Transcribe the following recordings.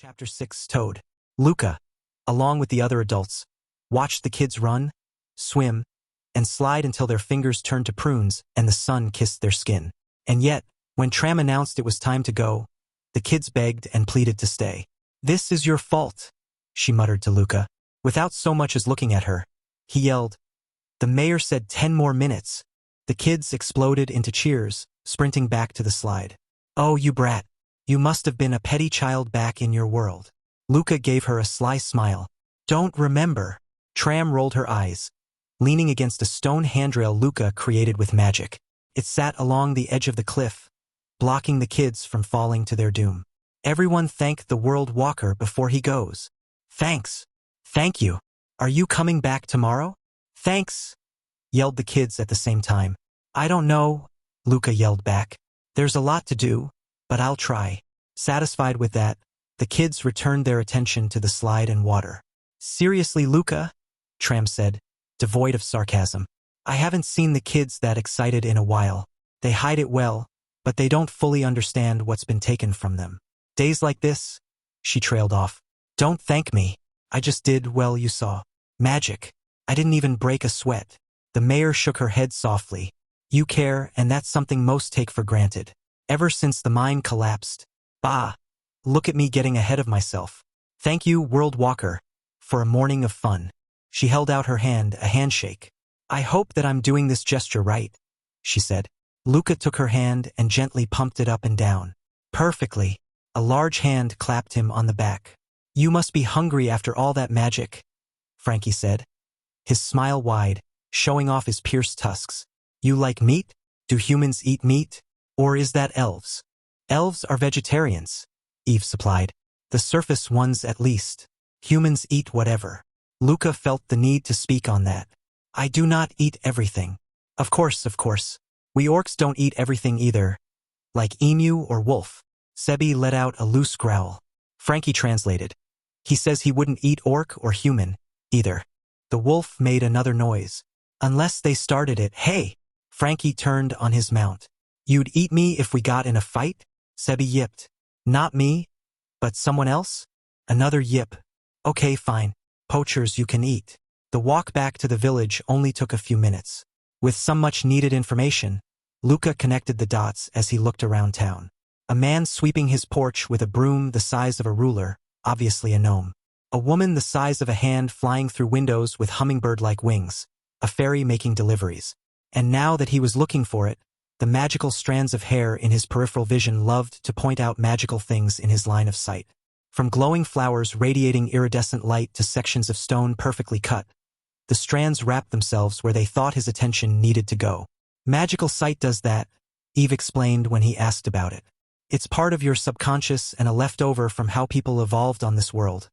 Chapter 6 Toad. Luca, along with the other adults, watched the kids run, swim, and slide until their fingers turned to prunes and the sun kissed their skin. And yet, when Tram announced it was time to go, the kids begged and pleaded to stay. "This is your fault," she muttered to Luca. Without so much as looking at her, he yelled. The mayor said 10 more minutes. The kids exploded into cheers, sprinting back to the slide. "Oh, you brat. You must have been a petty child back in your world." Luca gave her a sly smile. "Don't remember." Tram rolled her eyes, leaning against a stone handrail Luca created with magic. It sat along the edge of the cliff, blocking the kids from falling to their doom. "Everyone thank the World Walker before he goes." "Thanks." "Thank you. Are you coming back tomorrow?" "Thanks," yelled the kids at the same time. "I don't know," Luca yelled back. "There's a lot to do, but I'll try." Satisfied with that, the kids returned their attention to the slide and water. "Seriously, Luca?" Tram said, devoid of sarcasm. "I haven't seen the kids that excited in a while. They hide it well, but they don't fully understand what's been taken from them. Days like this," she trailed off. "Don't thank me. I just did, well, you saw. Magic. I didn't even break a sweat." The mayor shook her head softly. "You care, and that's something most take for granted. Ever since the mine collapsed. Bah! Look at me getting ahead of myself. Thank you, World Walker, for a morning of fun." She held out her hand, a handshake. "I hope that I'm doing this gesture right," she said. Luca took her hand and gently pumped it up and down. "Perfectly." A large hand clapped him on the back. "You must be hungry after all that magic," Frankie said, his smile wide, showing off his pierced tusks. "You like meat? Do humans eat meat? Or is that elves?" "Elves are vegetarians," Eve supplied. "The surface ones at least. Humans eat whatever." Luca felt the need to speak on that. "I do not eat everything." Of course. We orcs don't eat everything either. Like emu or wolf." Sebi let out a loose growl. Frankie translated. "He says he wouldn't eat orc or human, either." The wolf made another noise. "Unless they started it." "Hey!" Frankie turned on his mount. "You'd eat me if we got in a fight?" Sebi yipped. "Not me, but someone else?" Another yip. "Okay, fine. Poachers you can eat." The walk back to the village only took a few minutes. With some much-needed information, Luca connected the dots as he looked around town. A man sweeping his porch with a broom the size of a ruler, obviously a gnome. A woman the size of a hand flying through windows with hummingbird-like wings. A fairy making deliveries. And now that he was looking for it, the magical strands of hair in his peripheral vision loved to point out magical things in his line of sight. From glowing flowers radiating iridescent light to sections of stone perfectly cut, the strands wrapped themselves where they thought his attention needed to go. "Magical sight does that," Eve explained when he asked about it. "It's part of your subconscious and a leftover from how people evolved on this world.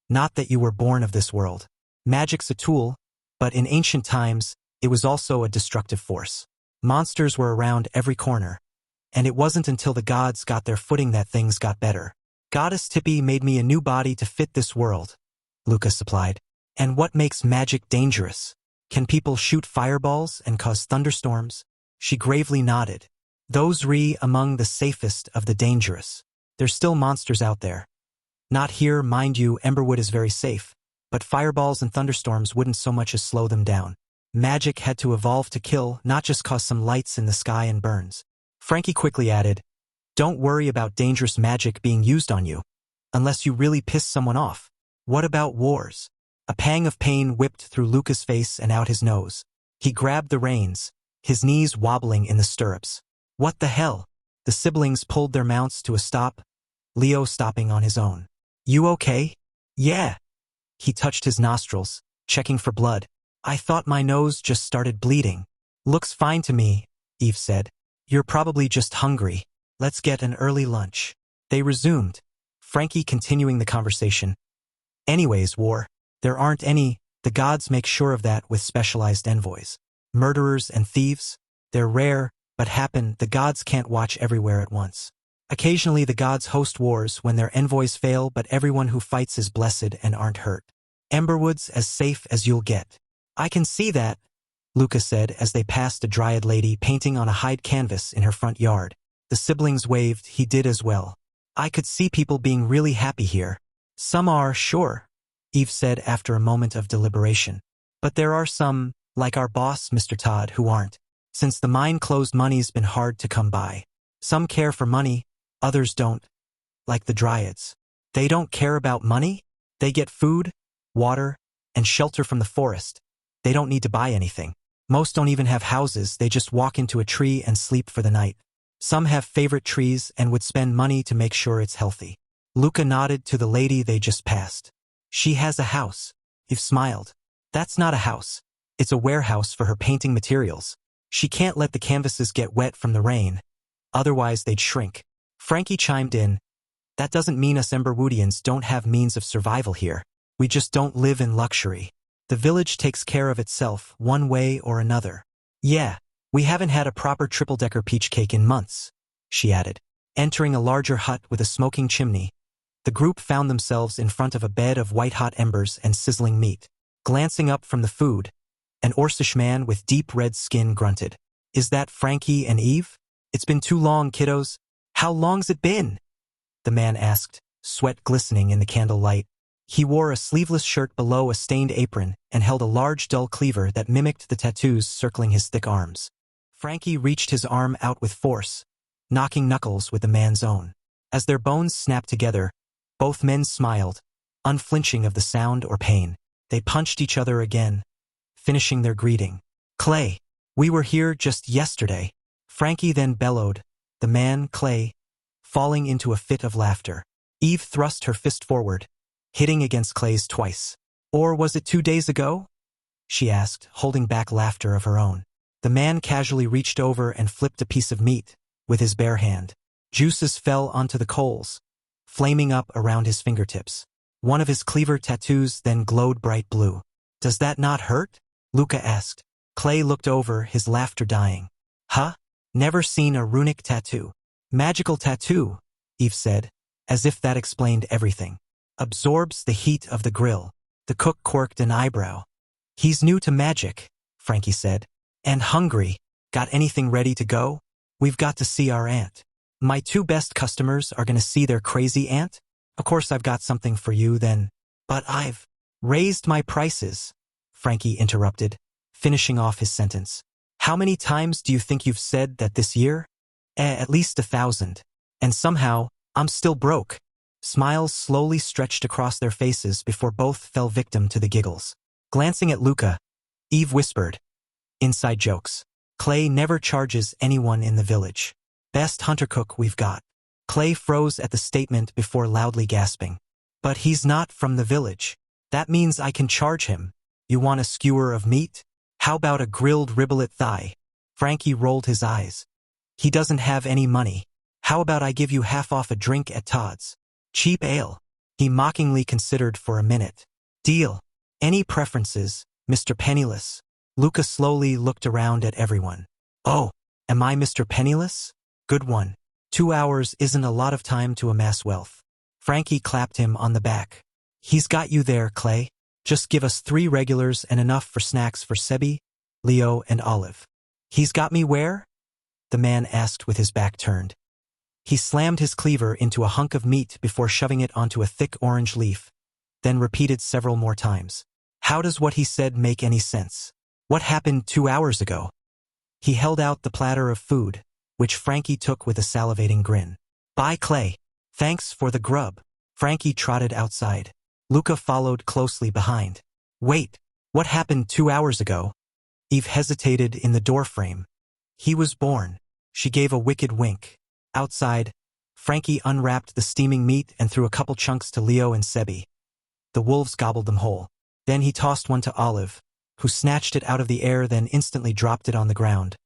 Not that you were born of this world. Magic's a tool, but in ancient times, it was also a destructive force. Monsters were around every corner, and it wasn't until the gods got their footing that things got better. Goddess Tippy made me a new body to fit this world," Luca supplied. "And what makes magic dangerous? Can people shoot fireballs and cause thunderstorms?" She gravely nodded. "Those re among the safest of the dangerous. There's still monsters out there. Not here, mind you, Emberwood is very safe, but fireballs and thunderstorms wouldn't so much as slow them down. Magic had to evolve to kill, not just cause some lights in the sky and burns." Frankie quickly added, "Don't worry about dangerous magic being used on you, unless you really piss someone off. What about wars?" A pang of pain whipped through Luca's face and out his nose. He grabbed the reins, his knees wobbling in the stirrups. "What the hell?" The siblings pulled their mounts to a stop, Leo stopping on his own. "You okay?" "Yeah." He touched his nostrils, checking for blood. "I thought my nose just started bleeding." "Looks fine to me," Eve said. "You're probably just hungry. Let's get an early lunch." They resumed, Frankie continuing the conversation. "Anyways, war. There aren't any. The gods make sure of that with specialized envoys. Murderers and thieves. They're rare, but happen. The gods can't watch everywhere at once. Occasionally the gods host wars when their envoys fail, but everyone who fights is blessed and aren't hurt. Emberwood's as safe as you'll get." "I can see that," Luca said as they passed a dryad lady painting on a hide canvas in her front yard. The siblings waved. He did as well. I could see people being really happy here. Some are, sure, Eve said after a moment of deliberation. But there are some, like our boss, Mr. Todd, who aren't. Since the mine closed, money's been hard to come by. Some care for money, others don't. Like the Dryads. They don't care about money? They get food, water, and shelter from the forest. They don't need to buy anything. Most don't even have houses, they just walk into a tree and sleep for the night. Some have favorite trees and would spend money to make sure it's healthy. Luca nodded to the lady they just passed. She has a house. Eve smiled. That's not a house. It's a warehouse for her painting materials. She can't let the canvases get wet from the rain. Otherwise they'd shrink. Frankie chimed in. That doesn't mean us Emberwoodians don't have means of survival here. We just don't live in luxury. The village takes care of itself one way or another. Yeah, we haven't had a proper triple-decker peach cake in months, she added. Entering a larger hut with a smoking chimney, the group found themselves in front of a bed of white-hot embers and sizzling meat. Glancing up from the food, an Orcish man with deep red skin grunted. Is that Frankie and Eve? It's been too long, kiddos. How long's it been? The man asked, sweat glistening in the candle light. He wore a sleeveless shirt below a stained apron and held a large dull cleaver that mimicked the tattoos circling his thick arms. Frankie reached his arm out with force, knocking knuckles with the man's own. As their bones snapped together, both men smiled, unflinching of the sound or pain. They punched each other again, finishing their greeting. Clay, we were here just yesterday. Frankie then bellowed, the man, Clay, falling into a fit of laughter. Eve thrust her fist forward, hitting against Clay's twice. Or was it 2 days ago? She asked, holding back laughter of her own. The man casually reached over and flipped a piece of meat with his bare hand. Juices fell onto the coals, flaming up around his fingertips. One of his cleaver tattoos then glowed bright blue. Does that not hurt? Luca asked. Clay looked over, his laughter dying. Huh? Never seen a runic tattoo. Magical tattoo, Eve said, as if that explained everything. Absorbs the heat of the grill. The cook quirked an eyebrow. He's new to magic, Frankie said. And hungry. Got anything ready to go? We've got to see our aunt. My 2 best customers are gonna see their crazy aunt? Of course I've got something for you then. But I've raised my prices, Frankie interrupted, finishing off his sentence. How many times do you think you've said that this year? At least 1,000. And somehow, I'm still broke. Smiles slowly stretched across their faces before both fell victim to the giggles. Glancing at Luca, Eve whispered, inside jokes. Clay never charges anyone in the village. Best hunter cook we've got. Clay froze at the statement before loudly gasping. But he's not from the village. That means I can charge him. You want a skewer of meat? How about a grilled riblet thigh? Frankie rolled his eyes. He doesn't have any money. How about I give you half off a drink at Todd's? Cheap ale. He mockingly considered for a minute. Deal. Any preferences, Mr. Penniless? Luca slowly looked around at everyone. Oh, am I Mr. Penniless? Good one. 2 hours isn't a lot of time to amass wealth. Frankie clapped him on the back. He's got you there, Clay. Just give us 3 regulars and enough for snacks for Sebi, Leo, and Olive. He's got me where? The man asked with his back turned. He slammed his cleaver into a hunk of meat before shoving it onto a thick orange leaf, then repeated several more times. How does what he said make any sense? What happened 2 hours ago? He held out the platter of food, which Frankie took with a salivating grin. Bye, Clay. Thanks for the grub. Frankie trotted outside. Luca followed closely behind. Wait, what happened 2 hours ago? Eve hesitated in the doorframe. He was born. She gave a wicked wink. Outside, Frankie unwrapped the steaming meat and threw a couple chunks to Leo and Sebi. The wolves gobbled them whole. Then he tossed one to Olive, who snatched it out of the air then instantly dropped it on the ground,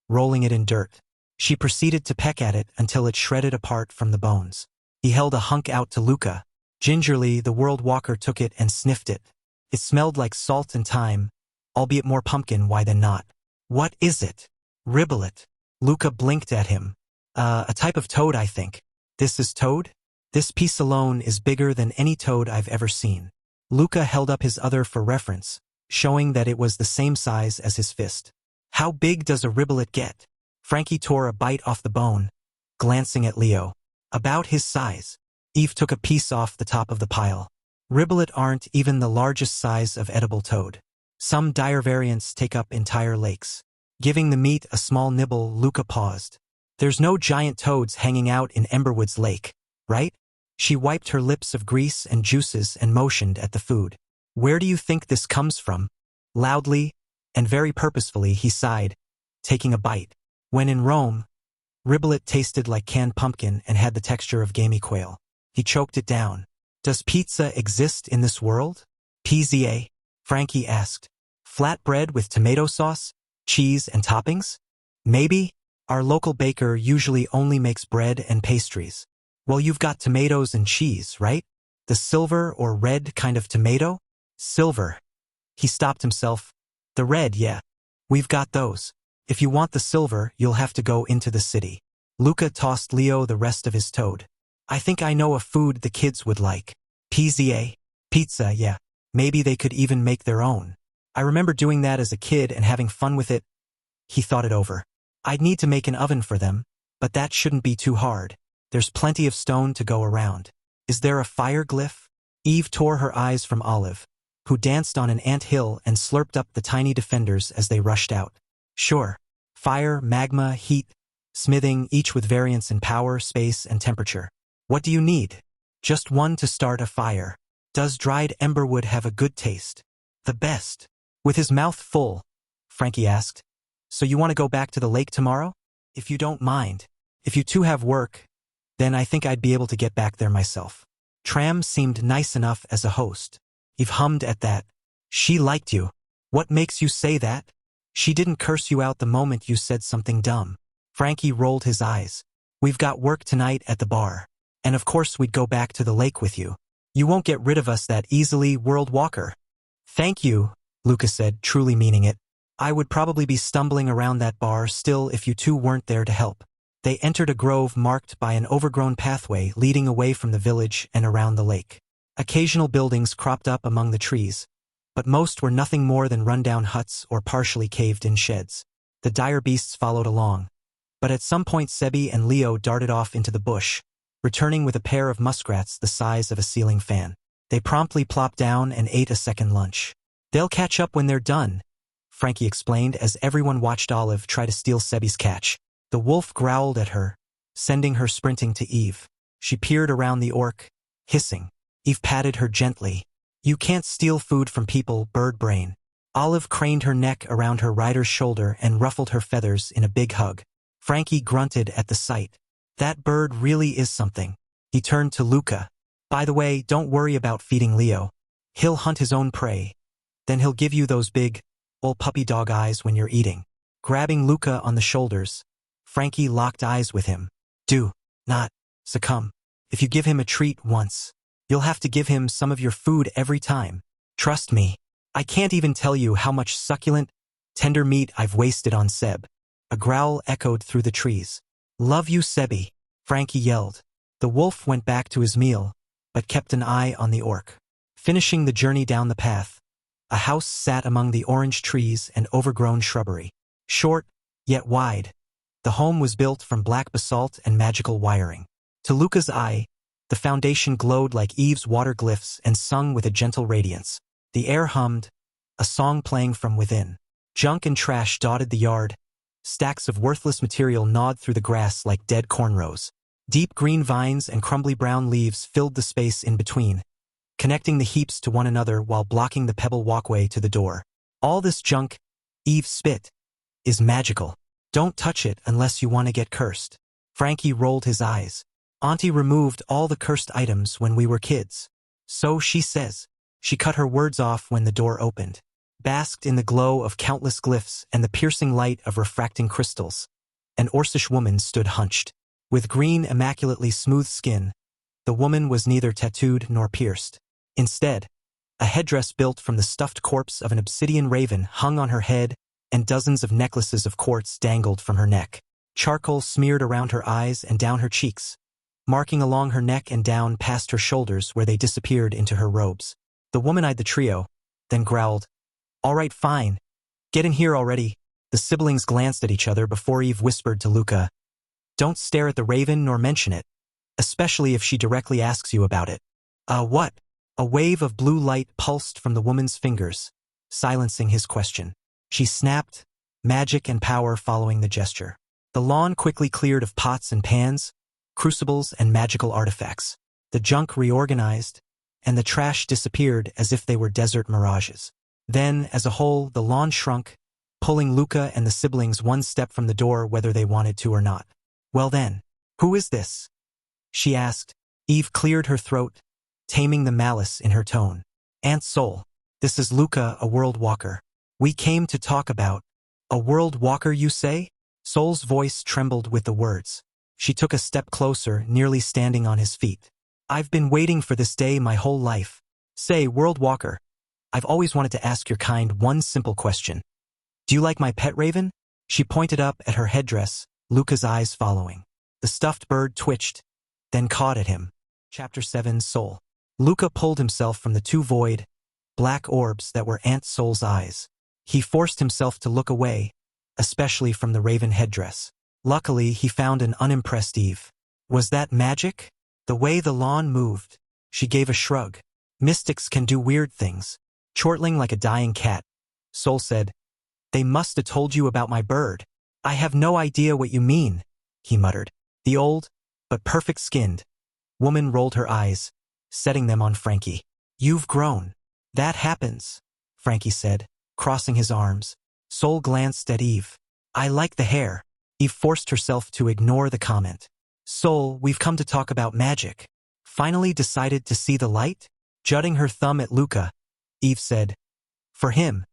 rolling it in dirt. She proceeded to peck at it until it shredded apart from the bones. He held a hunk out to Luca. Gingerly, the world walker took it and sniffed it. It smelled like salt and thyme, albeit more pumpkin why than not. What is it? Riblet. Luca blinked at him. A type of toad, I think. This is toad? This piece alone is bigger than any toad I've ever seen. Luca held up his other for reference, showing that it was the same size as his fist. How big does a riblet get? Frankie tore a bite off the bone, glancing at Leo. About his size. Eve took a piece off the top of the pile. Riblet aren't even the largest size of edible toad. Some dire variants take up entire lakes. Giving the meat a small nibble, Luca paused. There's no giant toads hanging out in Emberwood's lake, right? She wiped her lips of grease and juices and motioned at the food. Where do you think this comes from? Loudly and very purposefully he sighed, taking a bite. When in Rome, Riblet tasted like canned pumpkin and had the texture of gamey quail. He choked it down. Does pizza exist in this world? PZA? Frankie asked. Flatbread with tomato sauce, cheese and toppings? Maybe. Our local baker usually only makes bread and pastries. Well, you've got tomatoes and cheese, right? The silver or red kind of tomato? Silver. He stopped himself. The red, yeah. We've got those. If you want the silver, you'll have to go into the city. Luca tossed Leo the rest of his toad. I think I know a food the kids would like. PZA? Pizza, yeah. Maybe they could even make their own. I remember doing that as a kid and having fun with it. He thought it over. I'd need to make an oven for them, but that shouldn't be too hard. There's plenty of stone to go around. Is there a fire glyph? Eve tore her eyes from Olive, who danced on an ant hill and slurped up the tiny defenders as they rushed out. Sure. Fire, magma, heat, smithing, each with variance in power, space, and temperature. What do you need? Just one to start a fire. Does dried emberwood have a good taste? The best. With his mouth full, Frankie asked. So you want to go back to the lake tomorrow? If you don't mind. If you two have work, then I think I'd be able to get back there myself. Tram seemed nice enough as a host. Eve hummed at that. She liked you. What makes you say that? She didn't curse you out the moment you said something dumb. Frankie rolled his eyes. We've got work tonight at the bar. And of course we'd go back to the lake with you. You won't get rid of us that easily, World Walker. Thank you, Luca said, truly meaning it. I would probably be stumbling around that bar still if you two weren't there to help. They entered a grove marked by an overgrown pathway leading away from the village and around the lake. Occasional buildings cropped up among the trees, but most were nothing more than rundown huts or partially caved-in sheds. The dire beasts followed along, but at some point Sebi and Leo darted off into the bush, returning with a pair of muskrats the size of a ceiling fan. They promptly plopped down and ate a second lunch. They'll catch up when they're done, Frankie explained as everyone watched Olive try to steal Sebi's catch. The wolf growled at her, sending her sprinting to Eve. She peered around the orc, hissing. Eve patted her gently. You can't steal food from people, bird brain. Olive craned her neck around her rider's shoulder and ruffled her feathers in a big hug. Frankie grunted at the sight. That bird really is something. He turned to Luca. By the way, don't worry about feeding Leo. He'll hunt his own prey. Then he'll give you those big, old puppy dog eyes when you're eating. Grabbing Luca on the shoulders, Frankie locked eyes with him. Do not succumb. If you give him a treat once, you'll have to give him some of your food every time. Trust me. I can't even tell you how much succulent, tender meat I've wasted on Seb. A growl echoed through the trees. Love you, Sebi, Frankie yelled. The wolf went back to his meal, but kept an eye on the orc. Finishing the journey down the path, a house sat among the orange trees and overgrown shrubbery. Short, yet wide, the home was built from black basalt and magical wiring. To Luca's eye, the foundation glowed like Eve's water glyphs and sung with a gentle radiance. The air hummed, a song playing from within. Junk and trash dotted the yard. Stacks of worthless material gnawed through the grass like dead cornrows. Deep green vines and crumbly brown leaves filled the space in between, connecting the heaps to one another while blocking the pebble walkway to the door. All this junk, Eve spit, is magical. Don't touch it unless you want to get cursed. Frankie rolled his eyes. Auntie removed all the cursed items when we were kids. So she says. She cut her words off when the door opened. Basked in the glow of countless glyphs and the piercing light of refracting crystals. An Orcish woman stood hunched. With green, immaculately smooth skin, the woman was neither tattooed nor pierced. Instead, a headdress built from the stuffed corpse of an obsidian raven hung on her head, and dozens of necklaces of quartz dangled from her neck. Charcoal smeared around her eyes and down her cheeks, marking along her neck and down past her shoulders where they disappeared into her robes. The woman eyed the trio, then growled, All right, fine. Get in here already. The siblings glanced at each other before Eve whispered to Luca, Don't stare at the raven nor mention it. especially if she directly asks you about it. What? A wave of blue light pulsed from the woman's fingers, silencing his question. She snapped, magic and power following the gesture. The lawn quickly cleared of pots and pans, crucibles and magical artifacts. The junk reorganized, and the trash disappeared as if they were desert mirages. Then, as a whole, the lawn shrunk, pulling Luca and the siblings one step from the door whether they wanted to or not. Well then, who is this? She asked. Eve cleared her throat, taming the malice in her tone. Aunt Sol, this is Luca, a world walker. We came to talk about. A world walker, you say? Sol's voice trembled with the words. She took a step closer, nearly standing on his feet. I've been waiting for this day my whole life. Say, world walker, I've always wanted to ask your kind one simple question. Do you like my pet raven? She pointed up at her headdress, Luca's eyes following. The stuffed bird twitched, then caught at him. Chapter 7 Sol. Luca pulled himself from the two void, black orbs that were Aunt Sol's eyes. He forced himself to look away, especially from the raven headdress. Luckily, he found an unimpressed Eve. Was that magic? The way the lawn moved. She gave a shrug. Mystics can do weird things. Chortling like a dying cat. Sol said, They must have told you about my bird. I have no idea what you mean, he muttered. The old, but perfect-skinned, woman rolled her eyes, setting them on Frankie. You've grown. That happens, Frankie said, crossing his arms. Sol glanced at Eve. I like the hair. Eve forced herself to ignore the comment. Sol, we've come to talk about magic. Finally decided to see the light? Jutting her thumb at Luca, Eve said, For him.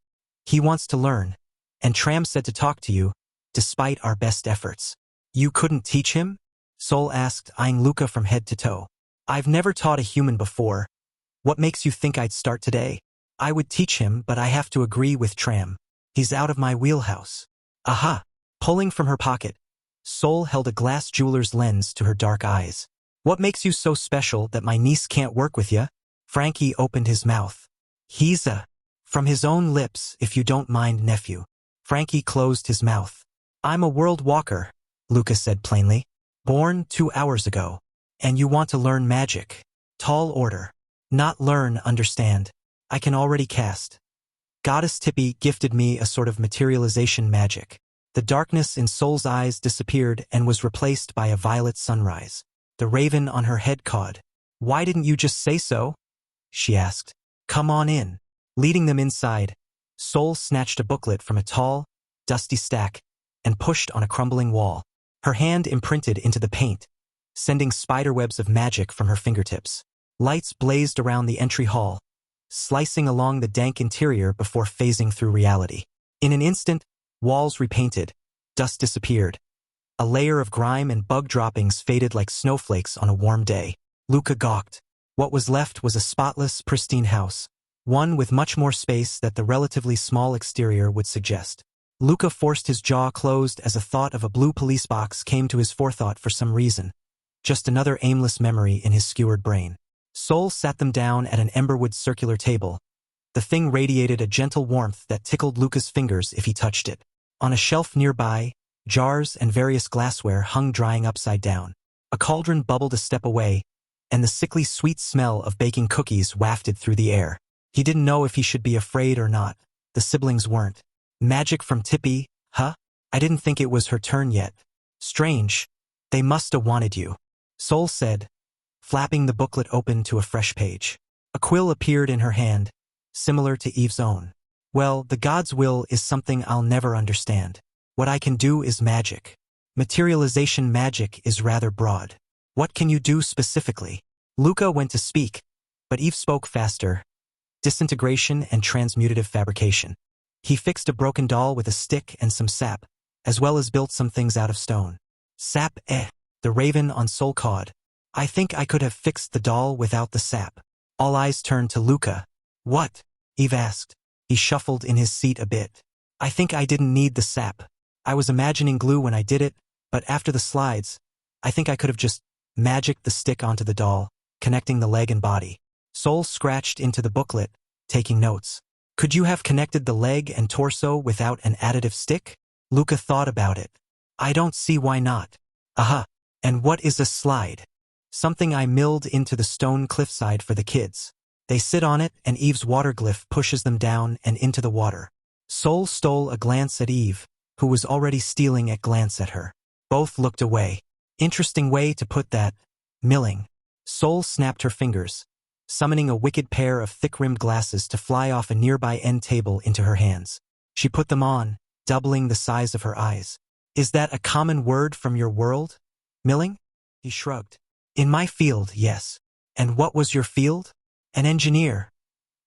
He wants to learn. And Tram said to talk to you, despite our best efforts. You couldn't teach him? Sol asked, eyeing Luca from head to toe. I've never taught a human before. What makes you think I'd start today? I would teach him, but I have to agree with Tram. He's out of my wheelhouse. Aha! Pulling from her pocket, Sol held a glass jeweler's lens to her dark eyes. What makes you so special that my niece can't work with ya? Frankie opened his mouth. He's from his own lips, if you don't mind, nephew. Frankie closed his mouth. I'm a world walker, Luca said plainly. Born 2 hours ago. And you want to learn magic. Tall order. Not learn, understand. I can already cast. Goddess Tippy gifted me a sort of materialization magic. The darkness in Sol's eyes disappeared and was replaced by a violet sunrise. The raven on her head cawed. Why didn't you just say so? She asked. Come on in. Leading them inside, Sol snatched a booklet from a tall, dusty stack and pushed on a crumbling wall. Her hand imprinted into the paint, sending spiderwebs of magic from her fingertips. Lights blazed around the entry hall, slicing along the dank interior before phasing through reality. In an instant, walls repainted, dust disappeared. A layer of grime and bug droppings faded like snowflakes on a warm day. Luca gawked. What was left was a spotless, pristine house, one with much more space that the relatively small exterior would suggest. Luca forced his jaw closed as a thought of a blue police box came to his forethought for some reason. Just another aimless memory in his skewered brain. Sol sat them down at an emberwood circular table. The thing radiated a gentle warmth that tickled Luca's fingers if he touched it. On a shelf nearby, jars and various glassware hung drying upside down. A cauldron bubbled a step away, and the sickly sweet smell of baking cookies wafted through the air. He didn't know if he should be afraid or not. The siblings weren't. Magic from Tippy, huh? I didn't think it was her turn yet. Strange. They must have wanted you. Sol said, flapping the booklet open to a fresh page. A quill appeared in her hand, similar to Eve's own. Well, the God's will is something I'll never understand. What I can do is magic. Materialization magic is rather broad. What can you do specifically? Luca went to speak, but Eve spoke faster. Disintegration and transmutative fabrication. He fixed a broken doll with a stick and some sap, as well as built some things out of stone. Sap, the raven on Sol cawed. I think I could have fixed the doll without the sap. All eyes turned to Luca. What? Eve asked. He shuffled in his seat a bit. I think I didn't need the sap. I was imagining glue when I did it, but after the slides, I think I could have just magicked the stick onto the doll, connecting the leg and body. Sol scratched into the booklet, taking notes. Could you have connected the leg and torso without an additive stick? Luca thought about it. I don't see why not. Aha. And what is a slide? Something I milled into the stone cliffside for the kids. They sit on it, and Eve's water glyph pushes them down and into the water. Sol stole a glance at Eve, who was already stealing a glance at her. Both looked away. Interesting way to put that. Milling. Sol snapped her fingers, summoning a wicked pair of thick-rimmed glasses to fly off a nearby end table into her hands. She put them on, doubling the size of her eyes. Is that a common word from your world? Milling? He shrugged. In my field, yes. And what was your field? An engineer.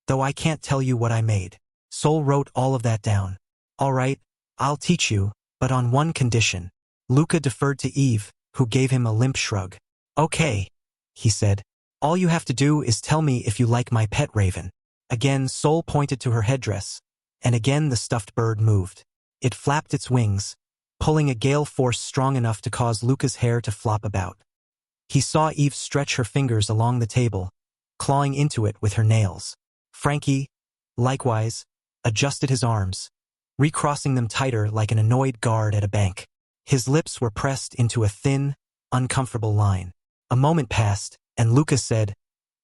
Though I can't tell you what I made. Sol wrote all of that down. All right, I'll teach you, but on one condition. Luca deferred to Eve, who gave him a limp shrug. Okay, he said. All you have to do is tell me if you like my pet raven. Again, Sol pointed to her headdress, and again the stuffed bird moved. It flapped its wings, pulling a gale force strong enough to cause Luca's hair to flop about. He saw Eve stretch her fingers along the table, clawing into it with her nails. Frankie, likewise, adjusted his arms, recrossing them tighter like an annoyed guard at a bank. His lips were pressed into a thin, uncomfortable line. A moment passed, and Luca said,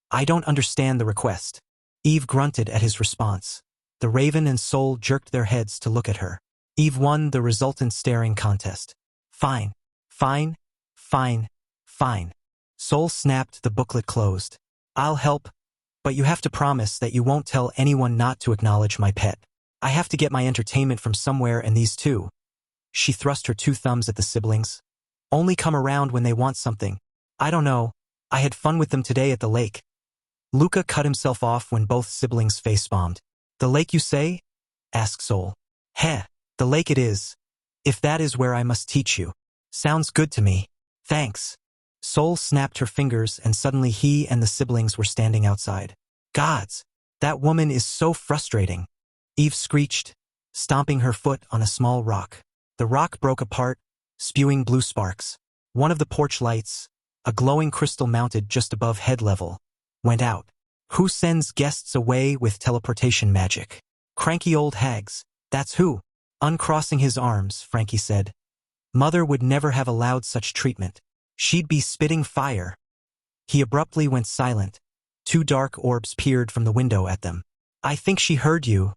I don't understand the request. Eve grunted at his response. The raven and Sol jerked their heads to look at her. Eve won the resultant staring contest. Fine, fine, fine, fine. Sol snapped the booklet closed. I'll help, but you have to promise that you won't tell anyone not to acknowledge my pet. I have to get my entertainment from somewhere, and these two. She thrust her two thumbs at the siblings. Only come around when they want something. I don't know. I had fun with them today at the lake. Luca cut himself off when both siblings face-bombed. The lake, you say? Asked Sol. Heh, the lake it is. If that is where I must teach you. Sounds good to me. Thanks. Sol snapped her fingers, and suddenly he and the siblings were standing outside. Gods, that woman is so frustrating. Eve screeched, stomping her foot on a small rock. The rock broke apart, spewing blue sparks. One of the porch lights, a glowing crystal mounted just above head level, went out. Who sends guests away with teleportation magic? Cranky old hags, that's who. Uncrossing his arms, Frankie said. Mother would never have allowed such treatment. She'd be spitting fire. He abruptly went silent. Two dark orbs peered from the window at them. I think she heard you,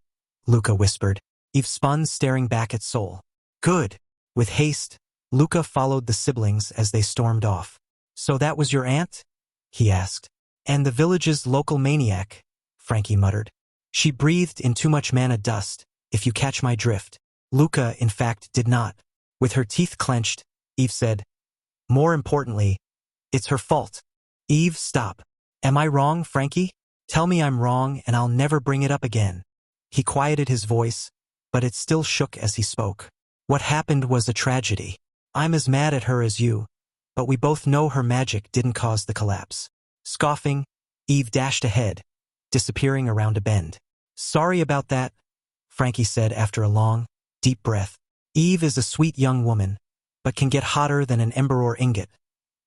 Luca whispered. Eve spun, staring back at Sol. Good. With haste, Luca followed the siblings as they stormed off. So that was your aunt? He asked. And the village's local maniac, Frankie muttered. She breathed in too much mana dust, if you catch my drift. Luca, in fact, did not. With her teeth clenched, Eve said, More importantly, it's her fault. Eve, stop. Am I wrong, Frankie? Tell me I'm wrong and I'll never bring it up again. He quieted his voice, but it still shook as he spoke. What happened was a tragedy. I'm as mad at her as you, but we both know her magic didn't cause the collapse. Scoffing, Eve dashed ahead, disappearing around a bend. Sorry about that, Frankie said after a long, deep breath. Eve is a sweet young woman, but can get hotter than an ember or ingot,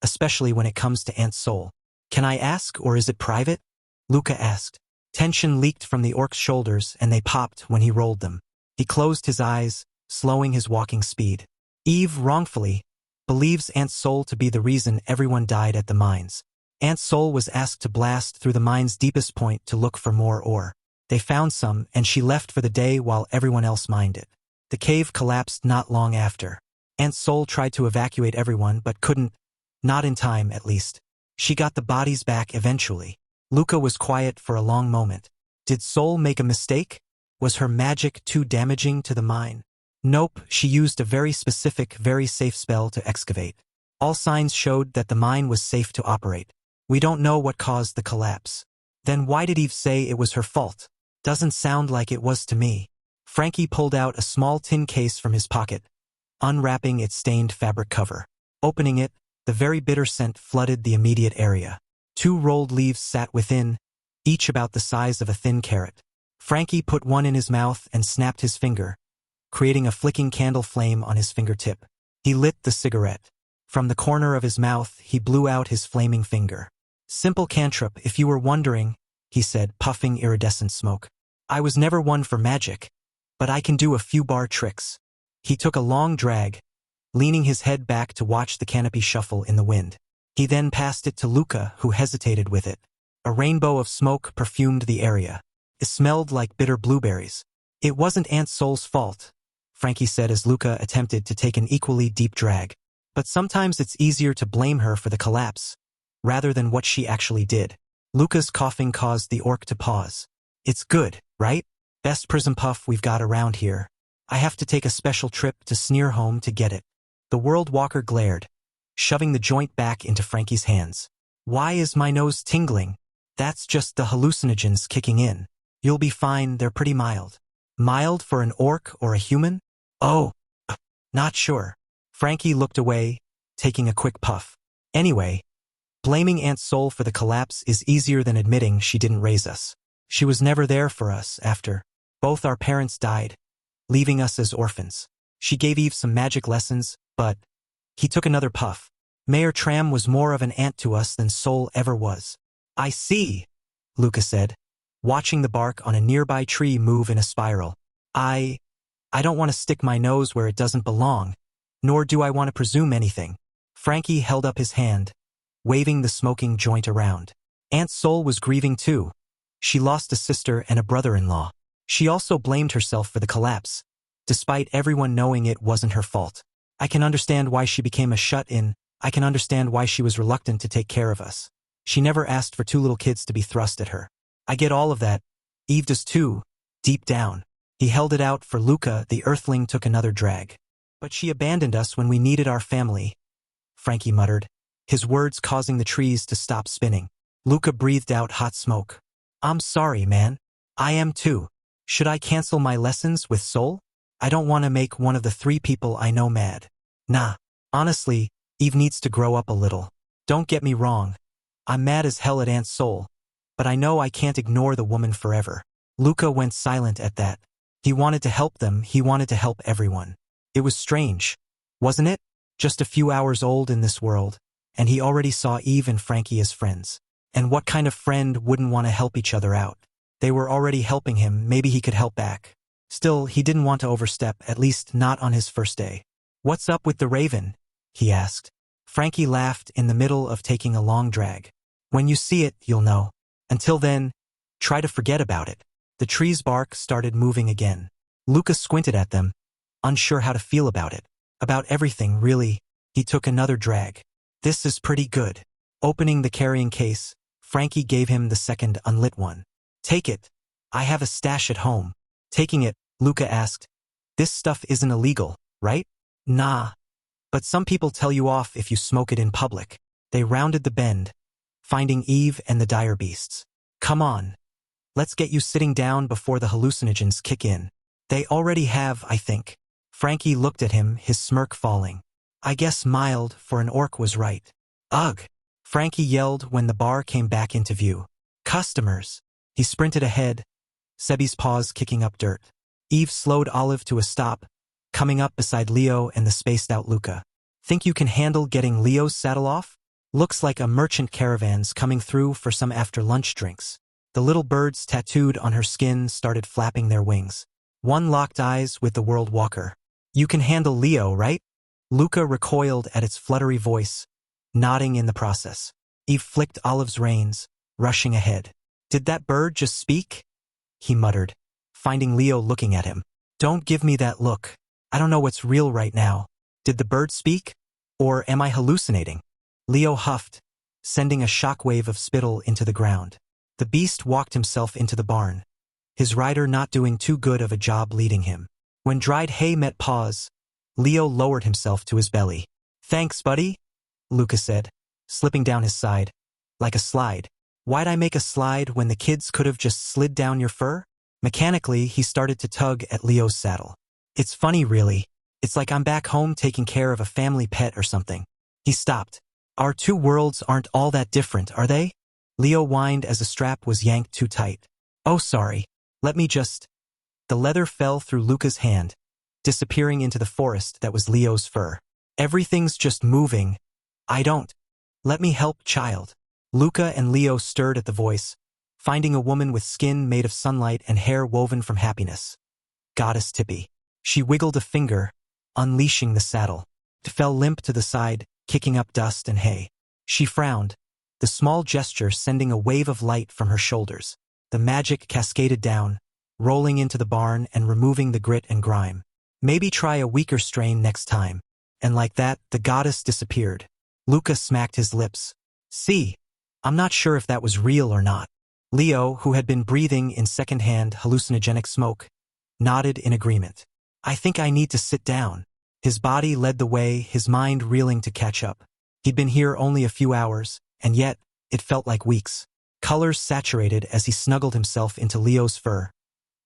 especially when it comes to Aunt Sol. Can I ask, or is it private? Luca asked. Tension leaked from the orc's shoulders, and they popped when he rolled them. He closed his eyes, slowing his walking speed. Eve, wrongfully, believes Aunt Sol to be the reason everyone died at the mines. Aunt Sol was asked to blast through the mine's deepest point to look for more ore. They found some, and she left for the day while everyone else mined it. The cave collapsed not long after. Aunt Sol tried to evacuate everyone but couldn't, not in time at least. She got the bodies back eventually. Luca was quiet for a long moment. Did Sol make a mistake? Was her magic too damaging to the mine? Nope, she used a very specific, very safe spell to excavate. All signs showed that the mine was safe to operate. We don't know what caused the collapse. Then why did Eve say it was her fault? Doesn't sound like it was to me. Frankie pulled out a small tin case from his pocket, unwrapping its stained fabric cover. Opening it, the very bitter scent flooded the immediate area. 2 rolled leaves sat within, each about the size of a thin carrot. Frankie put one in his mouth and snapped his finger, creating a flicking candle flame on his fingertip. He lit the cigarette. From the corner of his mouth, he blew out his flaming finger. Simple cantrip, if you were wondering, he said, puffing iridescent smoke. I was never one for magic, but I can do a few bar tricks. He took a long drag, leaning his head back to watch the canopy shuffle in the wind. He then passed it to Luca, who hesitated with it. A rainbow of smoke perfumed the area. It smelled like bitter blueberries. It wasn't Aunt Sol's fault, Frankie said as Luca attempted to take an equally deep drag. But sometimes it's easier to blame her for the collapse, rather than what she actually did. Luca's coughing caused the orc to pause. It's good, right? Best prism puff we've got around here. I have to take a special trip to Sneerholm to get it. The World Walker glared, shoving the joint back into Frankie's hands. Why is my nose tingling? That's just the hallucinogens kicking in. You'll be fine, they're pretty mild. Mild for an orc or a human? Oh, not sure. Frankie looked away, taking a quick puff. Anyway, blaming Aunt Sol for the collapse is easier than admitting she didn't raise us. She was never there for us after both our parents died, leaving us as orphans. She gave Eve some magic lessons, but he took another puff. Mayor Tram was more of an aunt to us than Sol ever was. I see, Luca said, watching the bark on a nearby tree move in a spiral. I don't want to stick my nose where it doesn't belong, nor do I want to presume anything. Frankie held up his hand, waving the smoking joint around. Aunt Sol was grieving too. She lost a sister and a brother-in-law. She also blamed herself for the collapse, despite everyone knowing it wasn't her fault. I can understand why she became a shut-in. I can understand why she was reluctant to take care of us. She never asked for two little kids to be thrust at her. I get all of that. Eve does too, deep down. He held it out for Luca. The earthling took another drag. But she abandoned us when we needed our family, Frankie muttered, his words causing the trees to stop spinning. Luca breathed out hot smoke. I'm sorry, man. I am too. Should I cancel my lessons with Sol? I don't want to make one of the 3 people I know mad. Nah. Honestly, Eve needs to grow up a little. Don't get me wrong. I'm mad as hell at Aunt Sol, but I know I can't ignore the woman forever. Luca went silent at that. He wanted to help them. He wanted to help everyone. It was strange, wasn't it? Just a few hours old in this world, and he already saw Eve and Frankie as friends. And what kind of friend wouldn't want to help each other out? They were already helping him, maybe he could help back. Still, he didn't want to overstep, at least not on his first day. What's up with the raven? He asked. Frankie laughed in the middle of taking a long drag. When you see it, you'll know. Until then, try to forget about it. The tree's bark started moving again. Luca squinted at them, unsure how to feel about it. About everything, really. He took another drag. This is pretty good. Opening the carrying case, Frankie gave him the second unlit one. Take it. I have a stash at home. Taking it, Luca asked. This stuff isn't illegal, right? Nah. But some people tell you off if you smoke it in public. They rounded the bend, finding Eve and the dire beasts. Come on. Let's get you sitting down before the hallucinogens kick in. They already have, I think. Frankie looked at him, his smirk falling. I guess mild for an orc was right. Ugh! Frankie yelled when the bar came back into view. Customers! He sprinted ahead, Sebi's paws kicking up dirt. Eve slowed Olive to a stop, coming up beside Leo and the spaced-out Luca. Think you can handle getting Leo's saddle off? Looks like a merchant caravan's coming through for some after-lunch drinks. The little birds tattooed on her skin started flapping their wings. One locked eyes with the World Walker. You can handle Leo, right? Luca recoiled at its fluttery voice, nodding in the process. Eve flicked Olive's reins, rushing ahead. Did that bird just speak? He muttered, finding Leo looking at him. Don't give me that look. I don't know what's real right now. Did the bird speak? Or am I hallucinating? Leo huffed, sending a shockwave of spittle into the ground. The beast walked himself into the barn, his rider not doing too good of a job leading him. When dried hay met paws, Leo lowered himself to his belly. Thanks, buddy, Luca said, slipping down his side. Like a slide. Why'd I make a slide when the kids could have just slid down your fur? Mechanically, he started to tug at Leo's saddle. It's funny, really. It's like I'm back home taking care of a family pet or something. He stopped. Our 2 worlds aren't all that different, are they? Leo whined as the strap was yanked too tight. Oh, sorry. Let me just... The leather fell through Luca's hand, disappearing into the forest that was Leo's fur. Everything's just moving. I don't. Let me help, child. Luca and Leo stirred at the voice, finding a woman with skin made of sunlight and hair woven from happiness. Goddess Tippy. She wiggled a finger, unleashing the saddle. It fell limp to the side, kicking up dust and hay. She frowned, the small gesture sending a wave of light from her shoulders. The magic cascaded down, rolling into the barn and removing the grit and grime. Maybe try a weaker strain next time. And like that, the goddess disappeared. Luca smacked his lips. See, I'm not sure if that was real or not. Leo, who had been breathing in second-hand hallucinogenic smoke, nodded in agreement. I think I need to sit down. His body led the way, his mind reeling to catch up. He'd been here only a few hours, and yet, it felt like weeks. Colors saturated as he snuggled himself into Leo's fur.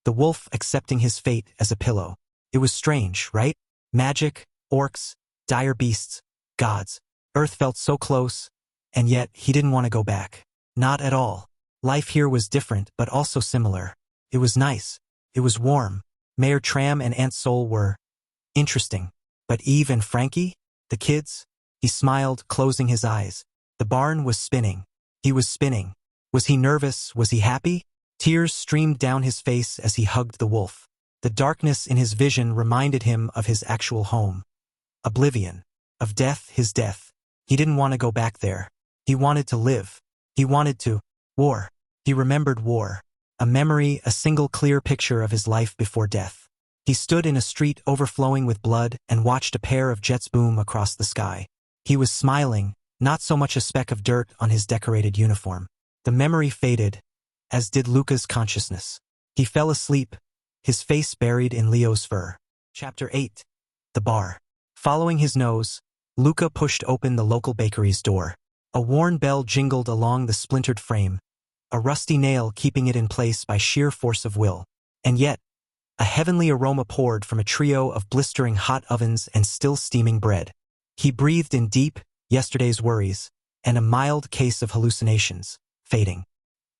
The wolf accepting his fate as a pillow. It was strange, right? Magic, orcs, dire beasts, gods. Earth felt so close, and yet he didn't want to go back. Not at all. Life here was different, but also similar. It was nice. It was warm. Mayor Tram and Aunt Sol were interesting. But Eve and Frankie? The kids? He smiled, closing his eyes. The barn was spinning. He was spinning. Was he nervous? Was he happy? Tears streamed down his face as he hugged the wolf. The darkness in his vision reminded him of his actual home. Oblivion. Of death, his death. He didn't want to go back there. He wanted to live. He wanted to. War. He remembered war. A memory, a single clear picture of his life before death. He stood in a street overflowing with blood and watched a pair of jets boom across the sky. He was smiling, not so much a speck of dirt on his decorated uniform. The memory faded, as did Luca's consciousness. He fell asleep, his face buried in Leo's fur. Chapter 8. The bar. Following his nose, Luca pushed open the local bakery's door. A worn bell jingled along the splintered frame, a rusty nail keeping it in place by sheer force of will. And yet, a heavenly aroma poured from a trio of blistering hot ovens and still steaming bread. He breathed in deep, yesterday's worries, and a mild case of hallucinations, fading.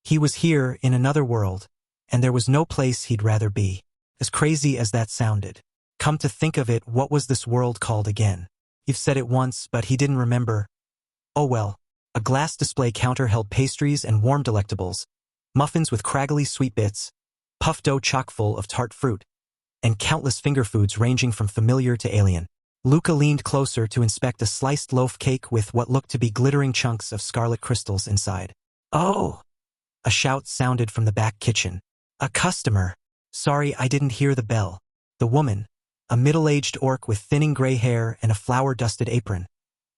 He was here in another world, and there was no place he'd rather be. As crazy as that sounded. Come to think of it, what was this world called again? You've said it once, but he didn't remember. Oh well. A glass display counter held pastries and warm delectables, muffins with craggly sweet bits, puff dough chock full of tart fruit, and countless finger foods ranging from familiar to alien. Luca leaned closer to inspect a sliced loaf cake with what looked to be glittering chunks of scarlet crystals inside. Oh! A shout sounded from the back kitchen. A customer. Sorry, I didn't hear the bell. The woman, a middle-aged orc with thinning gray hair and a flour-dusted apron,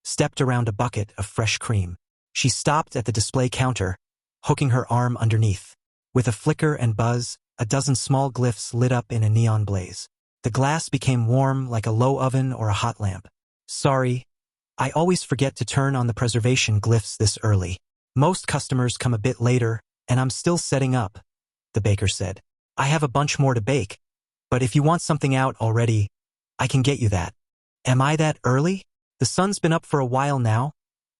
stepped around a bucket of fresh cream. She stopped at the display counter, hooking her arm underneath. With a flicker and buzz, a dozen small glyphs lit up in a neon blaze. The glass became warm like a low oven or a hot lamp. Sorry, I always forget to turn on the preservation glyphs this early. Most customers come a bit later, and I'm still setting up, the baker said. I have a bunch more to bake, but if you want something out already, I can get you that. Am I that early? The sun's been up for a while now,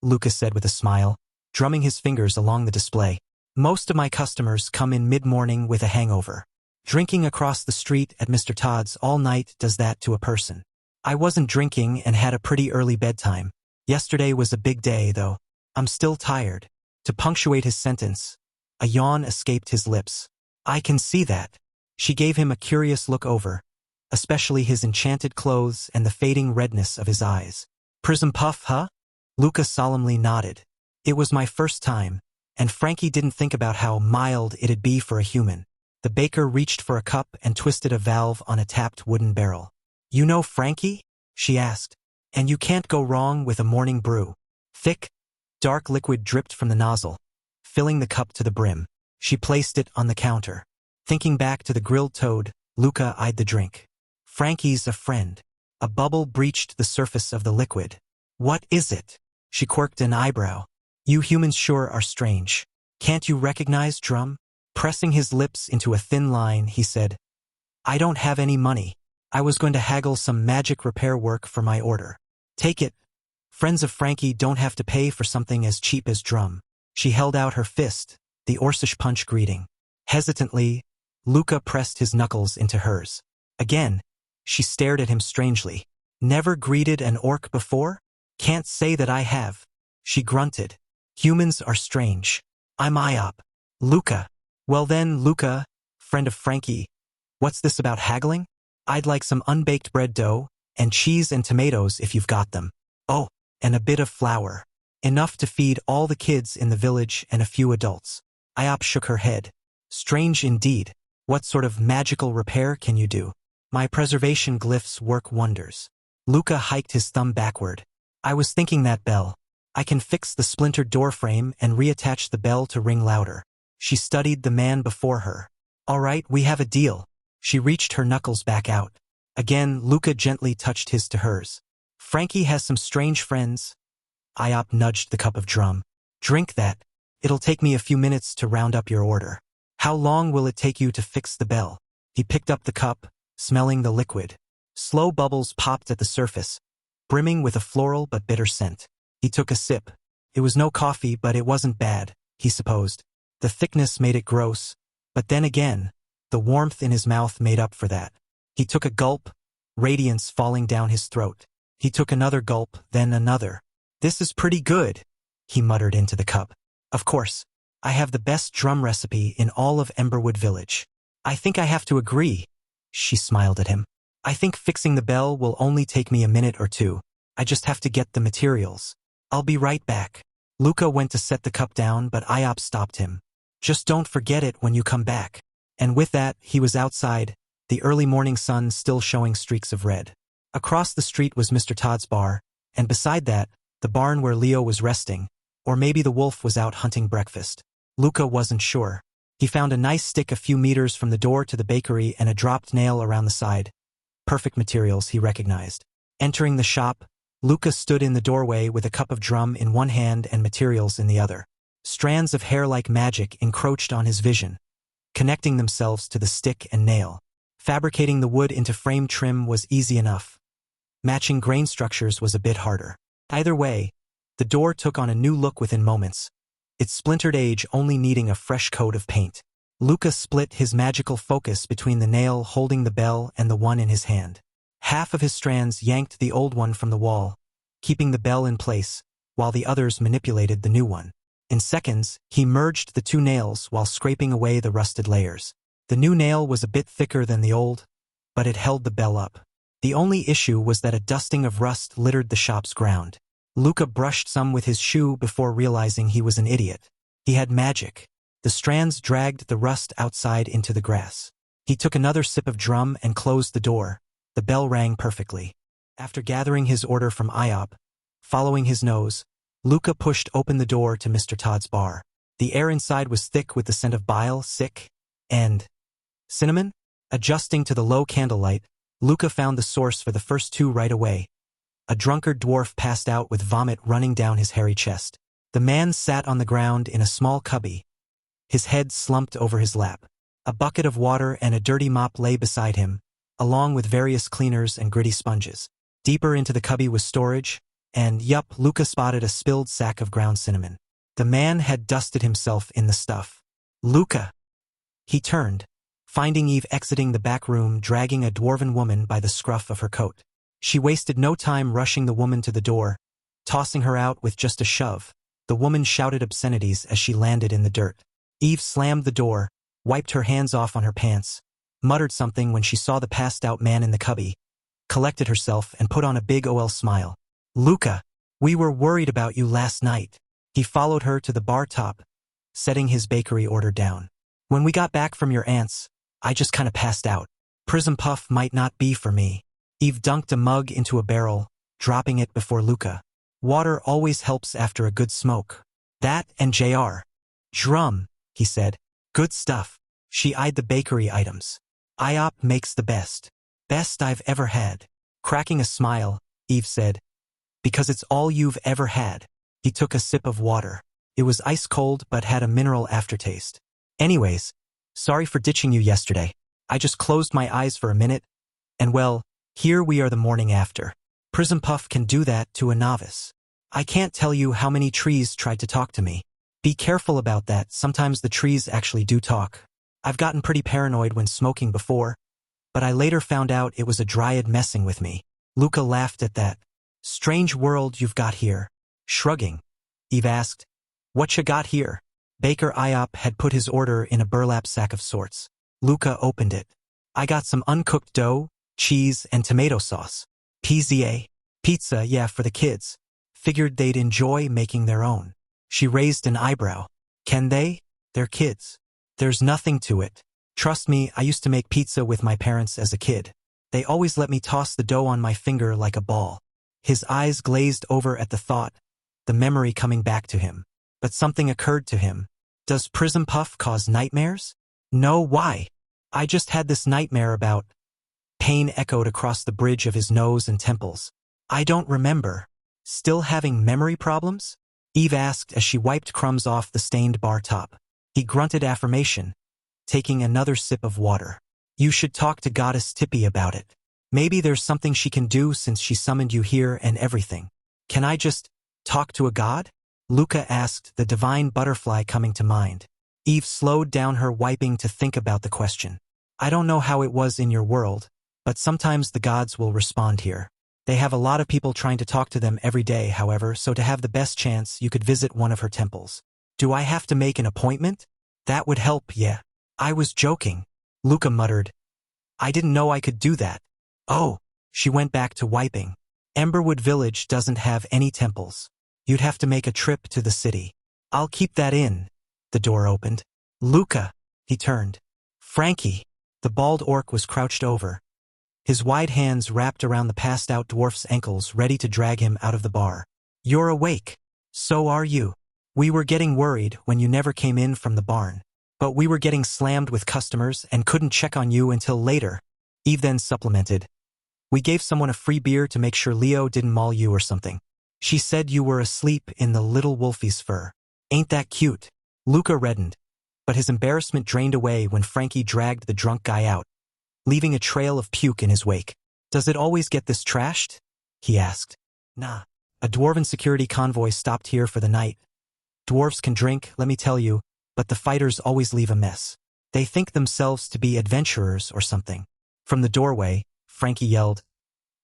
Lucas said with a smile, drumming his fingers along the display. Most of my customers come in mid-morning with a hangover. Drinking across the street at Mr. Todd's all night does that to a person. I wasn't drinking and had a pretty early bedtime. Yesterday was a big day, though. I'm still tired. To punctuate his sentence, a yawn escaped his lips. I can see that. She gave him a curious look over, especially his enchanted clothes and the fading redness of his eyes. Prism puff, huh? Luca solemnly nodded. It was my first time, and Frankie didn't think about how mild it'd be for a human. The baker reached for a cup and twisted a valve on a tapped wooden barrel. You know Frankie? She asked. And you can't go wrong with a morning brew. Thick, dark liquid dripped from the nozzle, filling the cup to the brim. She placed it on the counter. Thinking back to the grilled toad, Luca eyed the drink. Frankie's a friend. A bubble breached the surface of the liquid. What is it? She quirked an eyebrow. You humans sure are strange. Can't you recognize Drum? Pressing his lips into a thin line, he said, I don't have any money. I was going to haggle some magic repair work for my order. Take it. Friends of Frankie don't have to pay for something as cheap as Drum. She held out her fist, the Orcish punch greeting. Hesitantly, Luca pressed his knuckles into hers. Again, she stared at him strangely. Never greeted an orc before? Can't say that I have. She grunted. Humans are strange. I'm IOP. Luca. Well then, Luca, friend of Frankie, what's this about haggling? I'd like some unbaked bread dough, and cheese and tomatoes if you've got them. Oh, and a bit of flour. Enough to feed all the kids in the village and a few adults. Iop shook her head. Strange indeed. What sort of magical repair can you do? My preservation glyphs work wonders. Luca hiked his thumb backward. I was thinking that bell. I can fix the splintered door frame and reattach the bell to ring louder. She studied the man before her. All right, we have a deal. She reached her knuckles back out. Again, Luca gently touched his to hers. Frankie has some strange friends. Iop nudged the cup of drum. Drink that. It'll take me a few minutes to round up your order. How long will it take you to fix the bell? He picked up the cup, smelling the liquid. Slow bubbles popped at the surface, brimming with a floral but bitter scent. He took a sip. It was no coffee, but it wasn't bad, he supposed. The thickness made it gross, but then again, the warmth in his mouth made up for that. He took a gulp, radiance falling down his throat. He took another gulp, then another. This is pretty good, he muttered into the cup. Of course, I have the best drum recipe in all of Emberwood Village. I think I have to agree. She smiled at him. I think fixing the bell will only take me a minute or two. I just have to get the materials. I'll be right back. Luca went to set the cup down, but Iop stopped him. Just don't forget it when you come back. And with that, he was outside, the early morning sun still showing streaks of red. Across the street was Mr. Todd's bar, and beside that, the barn where Leo was resting, or maybe the wolf was out hunting breakfast. Luca wasn't sure. He found a nice stick a few meters from the door to the bakery and a dropped nail around the side. Perfect materials, he recognized. Entering the shop, Luca stood in the doorway with a cup of drum in one hand and materials in the other. Strands of hair like magic encroached on his vision, connecting themselves to the stick and nail. Fabricating the wood into frame trim was easy enough. Matching grain structures was a bit harder. Either way, the door took on a new look within moments, its splintered edge only needing a fresh coat of paint. Luca split his magical focus between the nail holding the bell and the one in his hand. Half of his strands yanked the old one from the wall, keeping the bell in place, while the others manipulated the new one. In seconds, he merged the two nails while scraping away the rusted layers. The new nail was a bit thicker than the old, but it held the bell up. The only issue was that a dusting of rust littered the shop's ground. Luca brushed some with his shoe before realizing he was an idiot. He had magic. The strands dragged the rust outside into the grass. He took another sip of drum and closed the door. The bell rang perfectly. After gathering his order from Iop, following his nose, Luca pushed open the door to Mr. Todd's bar. The air inside was thick with the scent of bile, sick, and cinnamon. Adjusting to the low candlelight, Luca found the source for the first two right away. A drunkard dwarf passed out with vomit running down his hairy chest. The man sat on the ground in a small cubby, his head slumped over his lap. A bucket of water and a dirty mop lay beside him, along with various cleaners and gritty sponges. Deeper into the cubby was storage, and yup, Luca spotted a spilled sack of ground cinnamon. The man had dusted himself in the stuff. Luca! He turned, finding Eve exiting the back room dragging a dwarven woman by the scruff of her coat. She wasted no time rushing the woman to the door, tossing her out with just a shove. The woman shouted obscenities as she landed in the dirt. Eve slammed the door, wiped her hands off on her pants, muttered something when she saw the passed-out man in the cubby, collected herself and put on a big OL smile. Luca, we were worried about you last night. He followed her to the bar top, setting his bakery order down. When we got back from your aunt's, I just kinda passed out. Prism Puff might not be for me. Eve dunked a mug into a barrel, dropping it before Luca. Water always helps after a good smoke. That and JR. Drum, he said. Good stuff. She eyed the bakery items. Iop makes the best. Best I've ever had. Cracking a smile, Eve said. Because it's all you've ever had. He took a sip of water. It was ice cold but had a mineral aftertaste. Anyways, sorry for ditching you yesterday. I just closed my eyes for a minute, and well, here we are the morning after. Prism Puff can do that to a novice. I can't tell you how many trees tried to talk to me. Be careful about that, sometimes the trees actually do talk. I've gotten pretty paranoid when smoking before, but I later found out it was a dryad messing with me. Luca laughed at that. Strange world you've got here. Shrugging, Eve asked, what you got here? Baker Iop had put his order in a burlap sack of sorts. Luca opened it. I got some uncooked dough, cheese, and tomato sauce. PZA. Pizza, yeah, for the kids. Figured they'd enjoy making their own. She raised an eyebrow. Can they? They're kids. There's nothing to it. Trust me, I used to make pizza with my parents as a kid. They always let me toss the dough on my finger like a ball. His eyes glazed over at the thought, the memory coming back to him. But something occurred to him. Does Prism Puff cause nightmares? No, why? I just had this nightmare about... Pain echoed across the bridge of his nose and temples. I don't remember. Still having memory problems? Eve asked as she wiped crumbs off the stained bar top. He grunted affirmation, taking another sip of water. You should talk to Goddess Tippy about it. Maybe there's something she can do since she summoned you here and everything. Can I just talk to a god? Luca asked, the divine butterfly coming to mind. Eve slowed down her wiping to think about the question. I don't know how it was in your world, but sometimes the gods will respond here. They have a lot of people trying to talk to them every day, however, so to have the best chance, you could visit one of her temples. Do I have to make an appointment? That would help, yeah. I was joking. Luca muttered. I didn't know I could do that. Oh, she went back to wiping. Emberwood Village doesn't have any temples. You'd have to make a trip to the city. I'll keep that in. The door opened. Luca, he turned. Frankie. The bald orc was crouched over, his wide hands wrapped around the passed-out dwarf's ankles, ready to drag him out of the bar. You're awake. So are you. We were getting worried when you never came in from the barn. But we were getting slammed with customers and couldn't check on you until later. Eve then supplemented. We gave someone a free beer to make sure Leo didn't maul you or something. She said you were asleep in the little wolfie's fur. Ain't that cute? Luca reddened, but his embarrassment drained away when Frankie dragged the drunk guy out, leaving a trail of puke in his wake. Does it always get this trashed? He asked. Nah. A dwarven security convoy stopped here for the night. Dwarves can drink, let me tell you, but the fighters always leave a mess. They think themselves to be adventurers or something. From the doorway, Frankie yelled.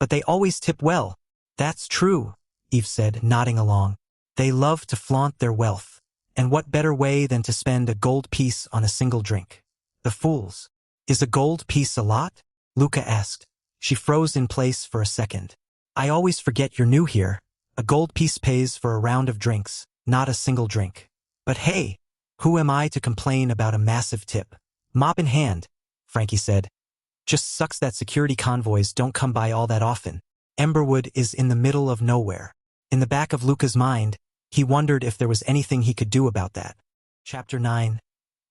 But they always tip well. That's true, Eve said, nodding along. They love to flaunt their wealth. And what better way than to spend a gold piece on a single drink? The fools. Is a gold piece a lot? Luca asked. She froze in place for a second. I always forget you're new here. A gold piece pays for a round of drinks, not a single drink. But hey, who am I to complain about a massive tip? Mop in hand, Frankie said. Just sucks that security convoys don't come by all that often. Emberwood is in the middle of nowhere. In the back of Luca's mind, he wondered if there was anything he could do about that. Chapter 9.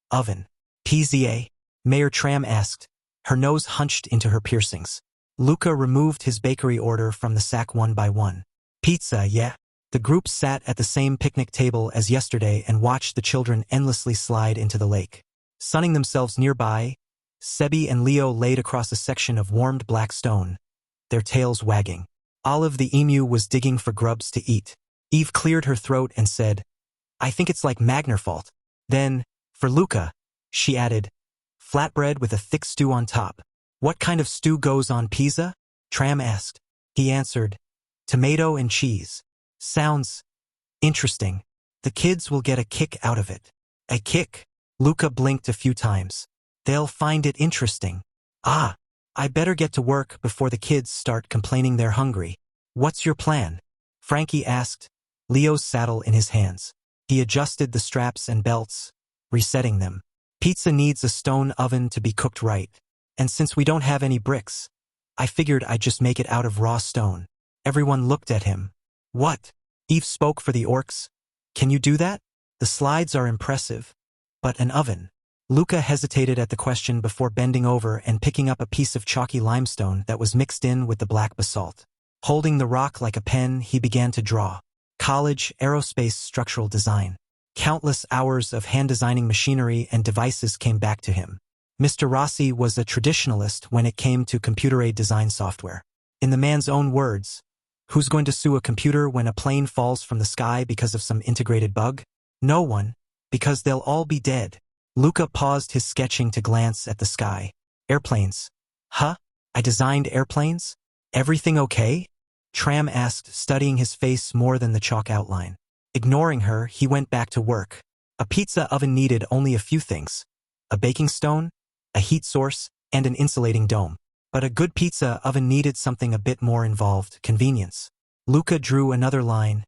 Oven. PZA? Mayor Tram asked, her nose hunched into her piercings. Luca removed his bakery order from the sack one by one. Pizza, yeah? The group sat at the same picnic table as yesterday and watched the children endlessly slide into the lake. Sunning themselves nearby, Sebi and Leo laid across a section of warmed black stone, their tails wagging. Olive the emu was digging for grubs to eat. Eve cleared her throat and said, I think it's like Magnerfault. Then, for Luca, she added, flatbread with a thick stew on top. What kind of stew goes on pizza? Tram asked. He answered, tomato and cheese. Sounds interesting. The kids will get a kick out of it. A kick? Luca blinked a few times. They'll find it interesting. Ah, I better get to work before the kids start complaining they're hungry. What's your plan? Frankie asked, Leo's saddle in his hands. He adjusted the straps and belts, resetting them. Pizza needs a stone oven to be cooked right. And since we don't have any bricks, I figured I'd just make it out of raw stone. Everyone looked at him. What? Eve spoke for the orcs. Can you do that? The slides are impressive. But an oven? Luca hesitated at the question before bending over and picking up a piece of chalky limestone that was mixed in with the black basalt. Holding the rock like a pen, he began to draw. College, aerospace, structural design. Countless hours of hand-designing machinery and devices came back to him. Mr. Rossi was a traditionalist when it came to computer-aided design software. In the man's own words, who's going to sue a computer when a plane falls from the sky because of some integrated bug? No one, because they'll all be dead. Luca paused his sketching to glance at the sky. Airplanes. Huh? I designed airplanes? Everything okay? Tram asked, studying his face more than the chalk outline. Ignoring her, he went back to work. A pizza oven needed only a few things. A baking stone, a heat source, and an insulating dome. But a good pizza oven needed something a bit more involved, convenience. Luca drew another line,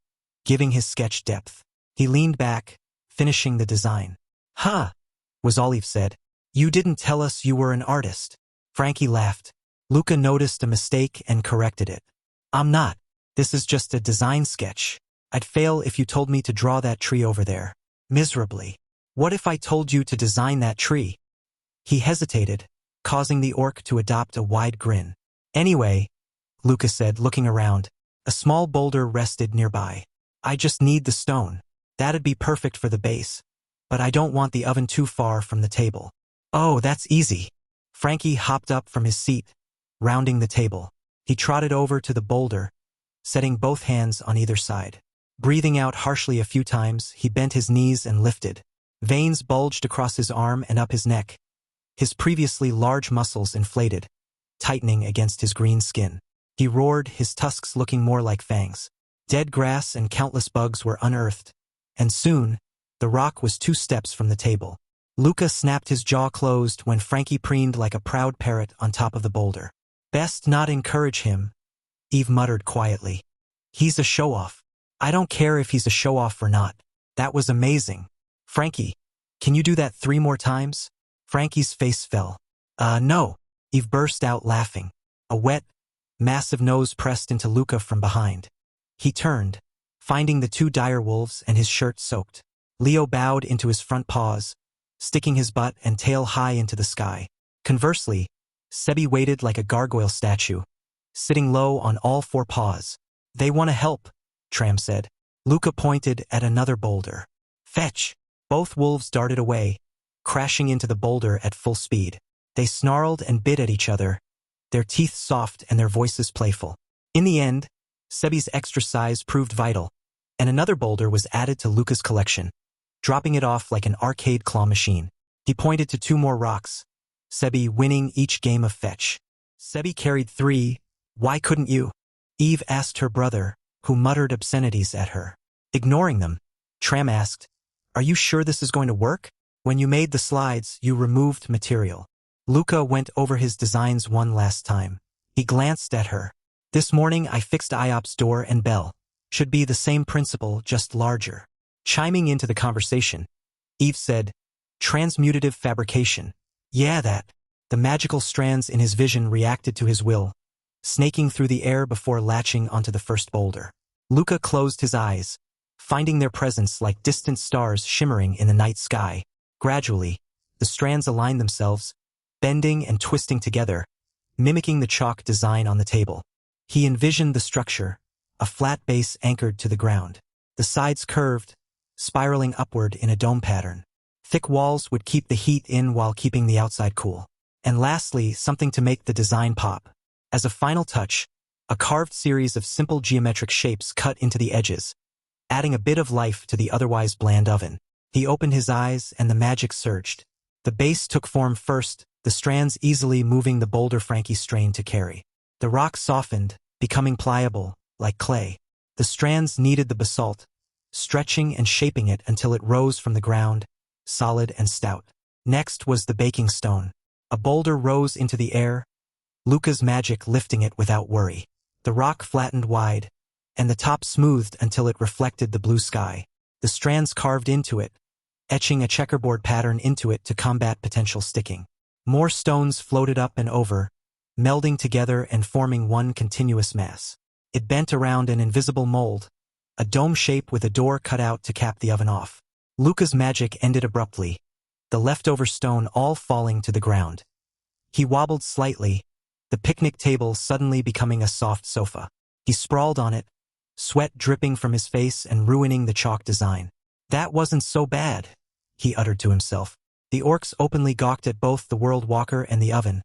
giving his sketch depth. He leaned back, finishing the design. "Huh," was all Eve said. "You didn't tell us you were an artist." Frankie laughed. Luca noticed a mistake and corrected it. "I'm not. This is just a design sketch. I'd fail if you told me to draw that tree over there." Miserably. "What if I told you to design that tree?" He hesitated, causing the orc to adopt a wide grin. "Anyway," Luca said, looking around. A small boulder rested nearby. "I just need the stone. That'd be perfect for the base. But I don't want the oven too far from the table." "Oh, that's easy." Frankie hopped up from his seat, rounding the table. He trotted over to the boulder, setting both hands on either side. Breathing out harshly a few times, he bent his knees and lifted. Veins bulged across his arm and up his neck. His previously large muscles inflated, tightening against his green skin. He roared, his tusks looking more like fangs. Dead grass and countless bugs were unearthed, and soon, the rock was 2 steps from the table. Luca snapped his jaw closed when Frankie preened like a proud parrot on top of the boulder. "Best not encourage him," Eve muttered quietly. "He's a show-off." "I don't care if he's a show-off or not. That was amazing. Frankie, can you do that 3 more times?" Frankie's face fell. No," Eve burst out laughing. A wet, massive nose pressed into Luca from behind. He turned, finding the 2 dire wolves and his shirt soaked. Leo bowed into his front paws, sticking his butt and tail high into the sky. Conversely, Sebi waited like a gargoyle statue, sitting low on all 4 paws. "They want to help," Tram said. Luca pointed at another boulder. "Fetch!" Both wolves darted away, crashing into the boulder at full speed. They snarled and bit at each other, their teeth soft and their voices playful. In the end, Sebi's extra size proved vital, and another boulder was added to Luca's collection, dropping it off like an arcade claw machine. He pointed to 2 more rocks, Sebi winning each game of fetch. Sebi carried 3. "Why couldn't you?" Eve asked her brother, who muttered obscenities at her. Ignoring them, Tram asked, "Are you sure this is going to work? When you made the slides, you removed material." Luca went over his designs one last time. He glanced at her. "This morning I fixed IOP's door and bell. Should be the same principle, just larger." Chiming into the conversation, Eve said, "Transmutative fabrication." "Yeah, that." The magical strands in his vision reacted to his will, snaking through the air before latching onto the first boulder. Luca closed his eyes, finding their presence like distant stars shimmering in the night sky. Gradually, the strands aligned themselves, bending and twisting together, mimicking the chalk design on the table. He envisioned the structure, a flat base anchored to the ground. The sides curved, spiraling upward in a dome pattern. Thick walls would keep the heat in while keeping the outside cool. And lastly, something to make the design pop. As a final touch, a carved series of simple geometric shapes cut into the edges, adding a bit of life to the otherwise bland oven. He opened his eyes and the magic surged. The base took form first, the strands easily moving the boulder Frankie strained to carry. The rock softened, becoming pliable, like clay. The strands kneaded the basalt, stretching and shaping it until it rose from the ground, solid and stout. Next was the baking stone. A boulder rose into the air, Luca's magic lifting it without worry. The rock flattened wide, and the top smoothed until it reflected the blue sky. The strands carved into it, etching a checkerboard pattern into it to combat potential sticking. More stones floated up and over, melding together and forming one continuous mass. It bent around an invisible mold, a dome shape with a door cut out to cap the oven off. Luca's magic ended abruptly, the leftover stone all falling to the ground. He wobbled slightly, the picnic table suddenly becoming a soft sofa. He sprawled on it, sweat dripping from his face and ruining the chalk design. "That wasn't so bad," he uttered to himself. The orcs openly gawked at both the World Walker and the oven,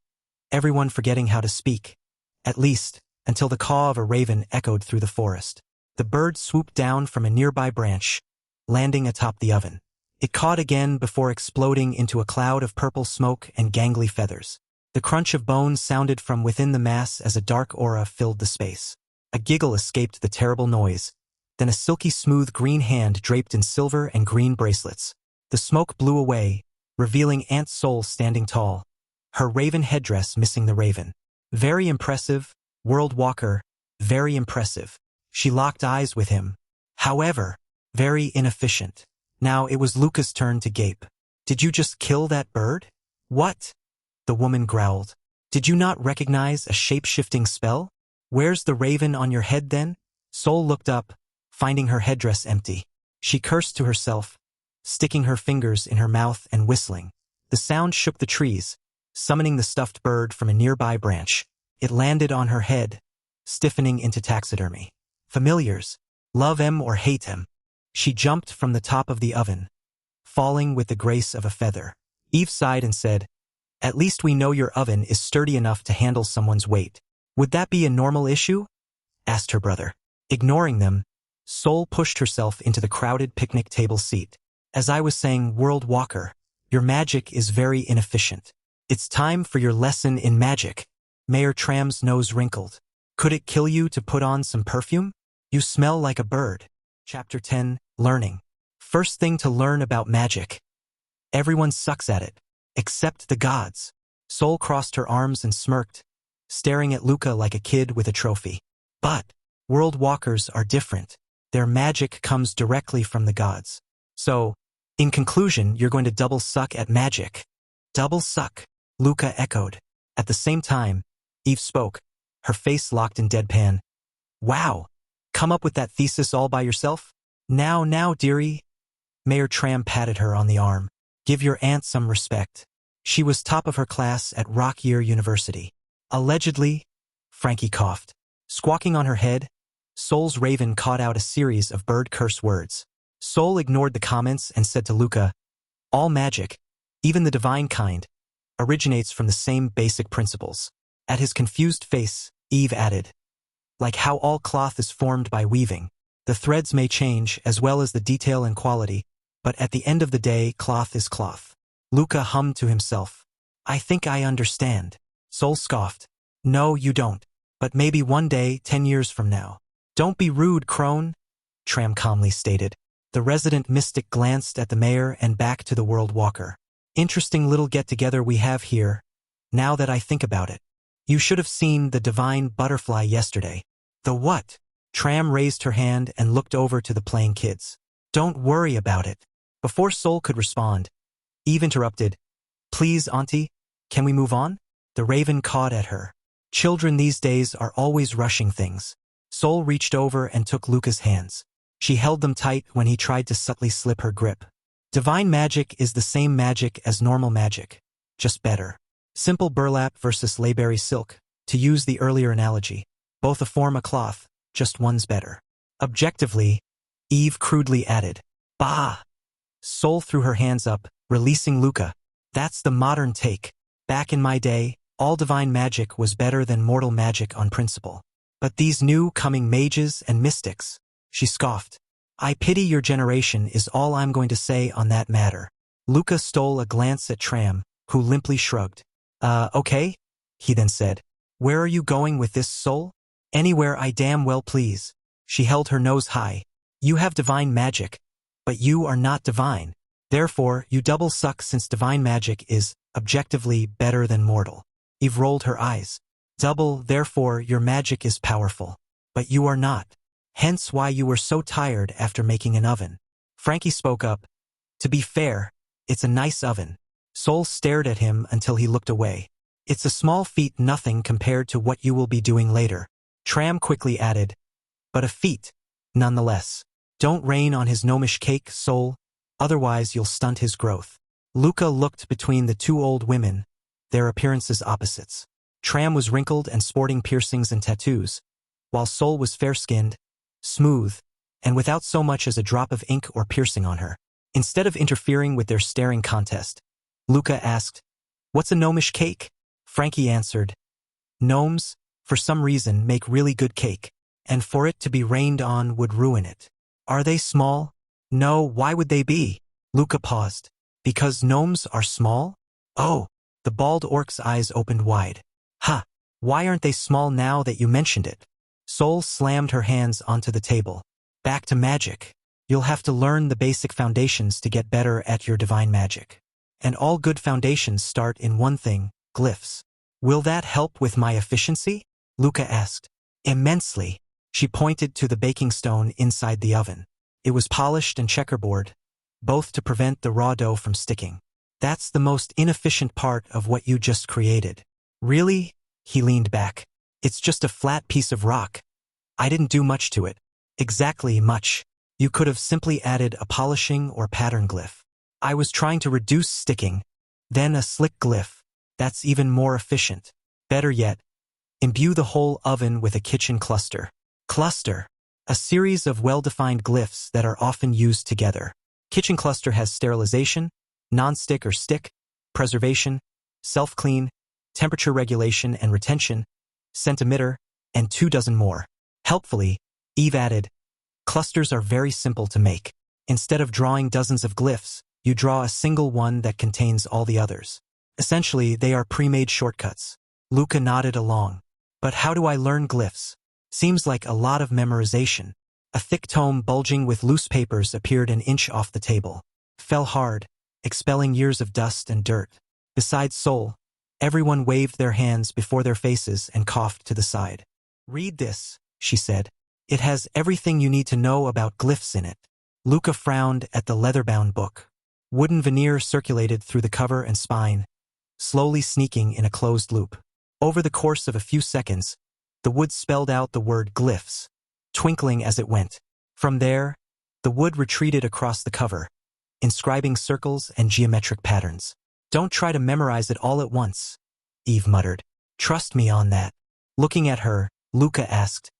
everyone forgetting how to speak, at least, until the caw of a raven echoed through the forest. The bird swooped down from a nearby branch, landing atop the oven. It cawed again before exploding into a cloud of purple smoke and gangly feathers. The crunch of bones sounded from within the mass as a dark aura filled the space. A giggle escaped the terrible noise, then a silky smooth green hand draped in silver and green bracelets. The smoke blew away, revealing Aunt Soul standing tall, her raven headdress missing the raven. "Very impressive, World Walker, very impressive." She locked eyes with him. However, very inefficient. Now it was Luca's turn to gape. Did you just kill that bird? What? The woman growled. Did you not recognize a shape-shifting spell? Where's the raven on your head then? Sol looked up, finding her headdress empty. She cursed to herself, sticking her fingers in her mouth and whistling. The sound shook the trees, summoning the stuffed bird from a nearby branch. It landed on her head, stiffening into taxidermy. Familiars, love em or hate em. She jumped from the top of the oven, falling with the grace of a feather. Eve sighed and said, "At least we know your oven is sturdy enough to handle someone's weight." "Would that be a normal issue?" asked her brother. Ignoring them, Sol pushed herself into the crowded picnic table seat. "As I was saying, World Walker, your magic is very inefficient. It's time for your lesson in magic." Mayor Tram's nose wrinkled. "Could it kill you to put on some perfume? You smell like a bird." Chapter 10, Learning. First thing to learn about magic. Everyone sucks at it, except the gods. Sol crossed her arms and smirked, staring at Luca like a kid with a trophy. But World Walkers are different. Their magic comes directly from the gods. So, in conclusion, you're going to double suck at magic. Double suck, Luca echoed. At the same time, Eve spoke, her face locked in deadpan. "Wow, come up with that thesis all by yourself? Now, dearie." Mayor Tram patted her on the arm. "Give your aunt some respect. She was top of her class at Rockyear University." "Allegedly," Frankie coughed. Squawking on her head, Sol's raven caught out a series of bird curse words. Sol ignored the comments and said to Luca, "All magic, even the divine kind, originates from the same basic principles." At his confused face, Eve added, "Like how all cloth is formed by weaving. The threads may change as well as the detail and quality, but at the end of the day, cloth is cloth." Luca hummed to himself. "I think I understand." Sol scoffed. "No, you don't. But maybe one day, 10 years from now." "Don't be rude, crone," Tram calmly stated. The resident mystic glanced at the mayor and back to the World Walker. "Interesting little get-together we have here, now that I think about it. You should have seen the divine butterfly yesterday." "The what?" Tram raised her hand and looked over to the playing kids. "Don't worry about it." Before Sol could respond, Eve interrupted. "Please, Auntie, can we move on?" The raven cawed at her. Children these days are always rushing things. Sol reached over and took Luca's hands. She held them tight when he tried to subtly slip her grip. Divine magic is the same magic as normal magic, just better. Simple burlap versus Layberry silk, to use the earlier analogy. Both a form of cloth, just one's better. Objectively, Eve crudely added. "Bah!" Sol threw her hands up, releasing Luca. "That's the modern take. Back in my day, all divine magic was better than mortal magic on principle. But these new coming mages and mystics," she scoffed. "I pity your generation is all I'm going to say on that matter." Luca stole a glance at Tram, who limply shrugged. Okay," he then said. "Where are you going with this, Sol?" "Anywhere I damn well please." She held her nose high. "You have divine magic, but you are not divine. Therefore, you double suck since divine magic is, objectively, better than mortal." Eve rolled her eyes. "Double, therefore your magic is powerful. But you are not. Hence why you were so tired after making an oven." Frankie spoke up. "To be fair, it's a nice oven." Sol stared at him until he looked away. "It's a small feat, nothing compared to what you will be doing later." Tram quickly added, "But a feat, nonetheless. Don't rain on his gnomish cake, Sol, otherwise you'll stunt his growth." Luca looked between the two old women, their appearances opposites. Tram was wrinkled and sporting piercings and tattoos, while Sol was fair-skinned, smooth, and without so much as a drop of ink or piercing on her. Instead of interfering with their staring contest, Luca asked, "What's a gnomish cake?" Frankie answered, "Gnomes, for some reason, make really good cake, and for it to be rained on would ruin it." "Are they small?" "No, why would they be?" Luca paused. "Because gnomes are small?" "Oh." The bald orc's eyes opened wide. "Ha! Why aren't they small now that you mentioned it?" Sol slammed her hands onto the table. "Back to magic. You'll have to learn the basic foundations to get better at your divine magic. And all good foundations start in one thing, glyphs." "Will that help with my efficiency?" Luca asked. "Immensely." She pointed to the baking stone inside the oven. It was polished and checkerboard, both to prevent the raw dough from sticking. That's the most inefficient part of what you just created. Really? He leaned back. It's just a flat piece of rock. I didn't do much to it. Exactly much. You could have simply added a polishing or pattern glyph. I was trying to reduce sticking, then a slick glyph. That's even more efficient. Better yet, imbue the whole oven with a kitchen cluster. Cluster. A series of well-defined glyphs that are often used together. Kitchen cluster has sterilization, non-stick or stick, preservation, self-clean, temperature regulation and retention, centimeter, and 24 more. Helpfully, Eve added, clusters are very simple to make. Instead of drawing dozens of glyphs, you draw a single one that contains all the others. Essentially, they are pre-made shortcuts. Luca nodded along. But how do I learn glyphs? Seems like a lot of memorization. A thick tome bulging with loose papers appeared an inch off the table. Fell hard, expelling years of dust and dirt. Besides Sol, everyone waved their hands before their faces and coughed to the side. Read this, she said. It has everything you need to know about glyphs in it. Luca frowned at the leather-bound book. Wooden veneer circulated through the cover and spine, slowly sneaking in a closed loop. Over the course of a few seconds, the wood spelled out the word glyphs, twinkling as it went. From there, the wood retreated across the cover, inscribing circles and geometric patterns. Don't try to memorize it all at once, Eve muttered. Trust me on that. Looking at her, Luca asked,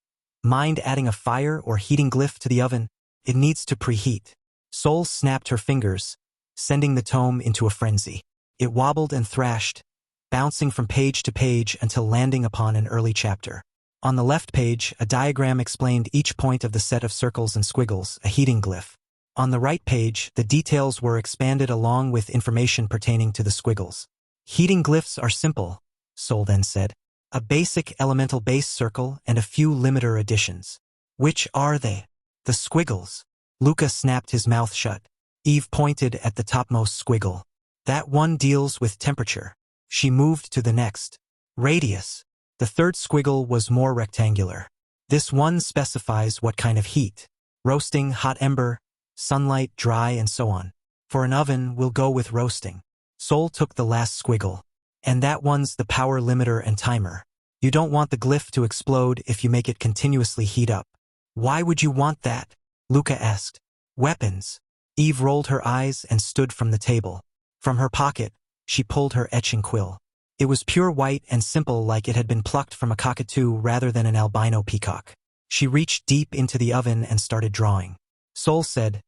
mind adding a fire or heating glyph to the oven? It needs to preheat. Sol snapped her fingers, sending the tome into a frenzy. It wobbled and thrashed, bouncing from page to page until landing upon an early chapter. On the left page, a diagram explained each point of the set of circles and squiggles, a heating glyph. On the right page, the details were expanded along with information pertaining to the squiggles. Heating glyphs are simple, Sol then said. A basic elemental base circle and a few limiter additions. Which are they? The squiggles. Luca snapped his mouth shut. Eve pointed at the topmost squiggle. That one deals with temperature. She moved to the next. Radius. The third squiggle was more rectangular. This one specifies what kind of heat. Roasting, hot ember, sunlight, dry, and so on. For an oven, we'll go with roasting. Sol took the last squiggle. And that one's the power limiter and timer. You don't want the glyph to explode if you make it continuously heat up. Why would you want that? Luca asked. Weapons. Eve rolled her eyes and stood from the table. From her pocket, she pulled her etching quill. It was pure white and simple, like it had been plucked from a cockatoo rather than an albino peacock. She reached deep into the oven and started drawing. Sol said,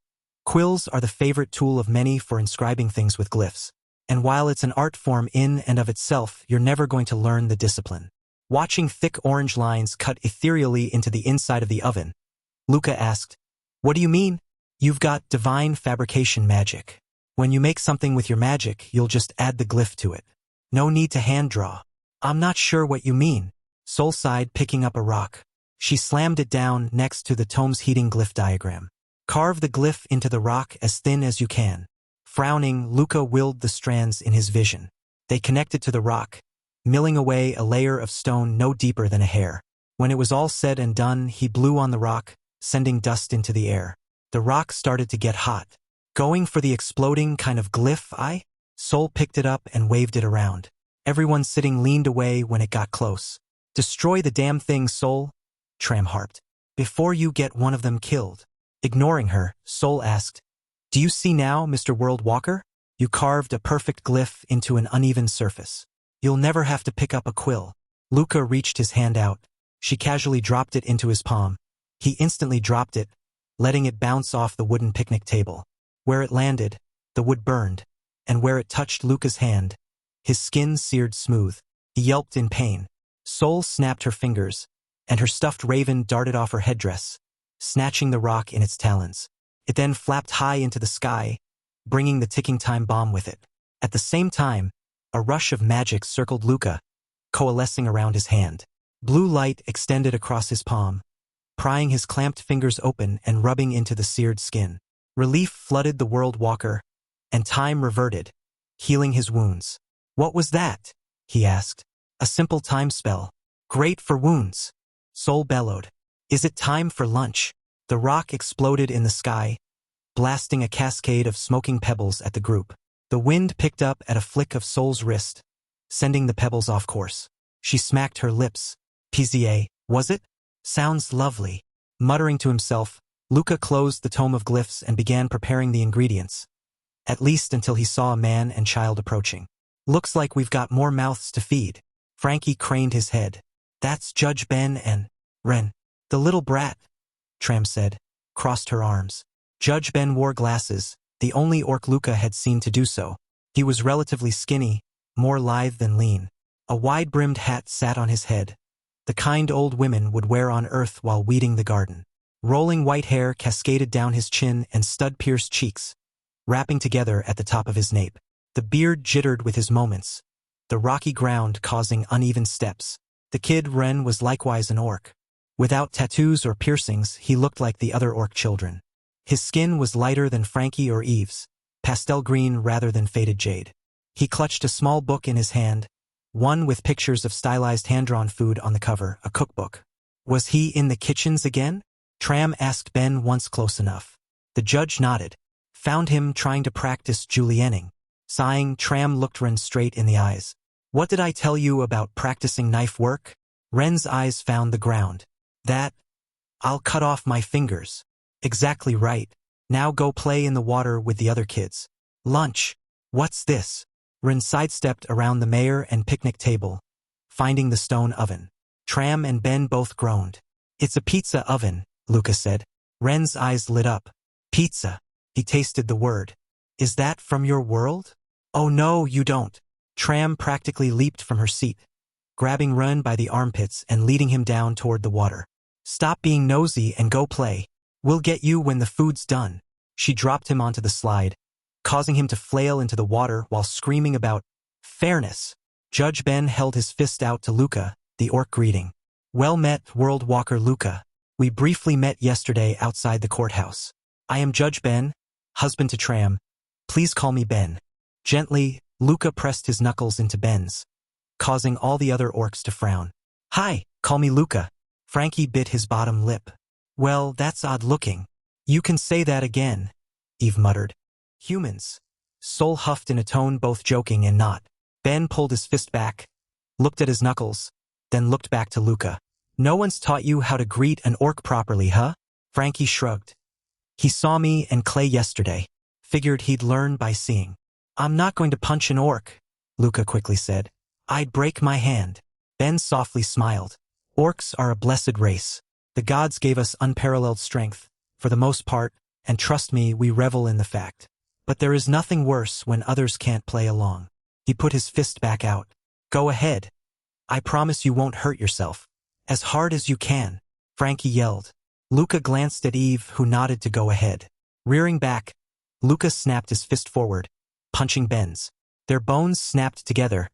quills are the favorite tool of many for inscribing things with glyphs. And while it's an art form in and of itself, you're never going to learn the discipline. Watching thick orange lines cut ethereally into the inside of the oven, Luca asked, what do you mean? You've got divine fabrication magic. When you make something with your magic, you'll just add the glyph to it. No need to hand draw. I'm not sure what you mean. Sol sighed, picking up a rock. She slammed it down next to the tome's heating glyph diagram. Carve the glyph into the rock as thin as you can. Frowning, Luca willed the strands in his vision. They connected to the rock, milling away a layer of stone no deeper than a hair. When it was all said and done, he blew on the rock, sending dust into the air. The rock started to get hot. Going for the exploding kind of glyph, Sol picked it up and waved it around. Everyone sitting leaned away when it got close. Destroy the damn thing, Sol, Tram harped. Before you get one of them killed. Ignoring her, Sol asked, do you see now, Mr. World Walker? You carved a perfect glyph into an uneven surface. You'll never have to pick up a quill. Luca reached his hand out. She casually dropped it into his palm. He instantly dropped it, letting it bounce off the wooden picnic table. Where it landed, the wood burned, and where it touched Luca's hand, his skin seared smooth. He yelped in pain. Sol snapped her fingers, and her stuffed raven darted off her headdress, snatching the rock in its talons. It then flapped high into the sky, bringing the ticking time bomb with it. At the same time, a rush of magic circled Luca, coalescing around his hand. Blue light extended across his palm, prying his clamped fingers open and rubbing into the seared skin. Relief flooded the World Walker, and time reverted, healing his wounds. What was that? He asked. A simple time spell. Great for wounds. Sol bellowed. Is it time for lunch? The rock exploded in the sky, blasting a cascade of smoking pebbles at the group. The wind picked up at a flick of Sol's wrist, sending the pebbles off course. She smacked her lips. PZA, was it? Sounds lovely. Muttering to himself, Luca closed the tome of glyphs and began preparing the ingredients, at least until he saw a man and child approaching. Looks like we've got more mouths to feed. Frankie craned his head. That's Judge Ben and Ren. The little brat, Tram said, crossed her arms. Judge Ben wore glasses, the only orc Luca had seen to do so. He was relatively skinny, more lithe than lean. A wide-brimmed hat sat on his head, the kind old women would wear on Earth while weeding the garden. Rolling white hair cascaded down his chin and stud-pierced cheeks, wrapping together at the top of his nape. The beard jittered with his moments, the rocky ground causing uneven steps. The kid Ren was likewise an orc. Without tattoos or piercings, he looked like the other orc children. His skin was lighter than Frankie or Eve's, pastel green rather than faded jade. He clutched a small book in his hand, one with pictures of stylized hand-drawn food on the cover, a cookbook. Was he in the kitchens again? Tram asked Ben once close enough. The judge nodded. Found him trying to practice julienning. Sighing, Tram looked Ren straight in the eyes. What did I tell you about practicing knife work? Ren's eyes found the ground. That? I'll cut off my fingers. Exactly right. Now go play in the water with the other kids. Lunch. What's this? Ren sidestepped around the mayor and picnic table, finding the stone oven. Tram and Ben both groaned. It's a pizza oven, Luca said. Ren's eyes lit up. Pizza. He tasted the word. Is that from your world? Oh no, you don't. Tram practically leaped from her seat, grabbing Ren by the armpits and leading him down toward the water. Stop being nosy and go play. We'll get you when the food's done. She dropped him onto the slide, causing him to flail into the water while screaming about fairness. Judge Ben held his fist out to Luca, the orc greeting. Well met, World Walker Luca. We briefly met yesterday outside the courthouse. I am Judge Ben, husband to Tram. Please call me Ben. Gently, Luca pressed his knuckles into Ben's, causing all the other orcs to frown. Hi, call me Luca. Frankie bit his bottom lip. Well, that's odd looking. You can say that again, Eve muttered. Humans. Sol huffed in a tone both joking and not. Ben pulled his fist back, looked at his knuckles, then looked back to Luca. No one's taught you how to greet an orc properly, huh? Frankie shrugged. He saw me and Clay yesterday. Figured he'd learn by seeing. I'm not going to punch an orc, Luca quickly said. I'd break my hand. Ben softly smiled. Orcs are a blessed race. The gods gave us unparalleled strength, for the most part, and trust me, we revel in the fact. But there is nothing worse when others can't play along. He put his fist back out. Go ahead. I promise you won't hurt yourself. As hard as you can, Frankie yelled. Luca glanced at Eve, who nodded to go ahead. Rearing back, Luca snapped his fist forward, punching Ben's. Their bones snapped together,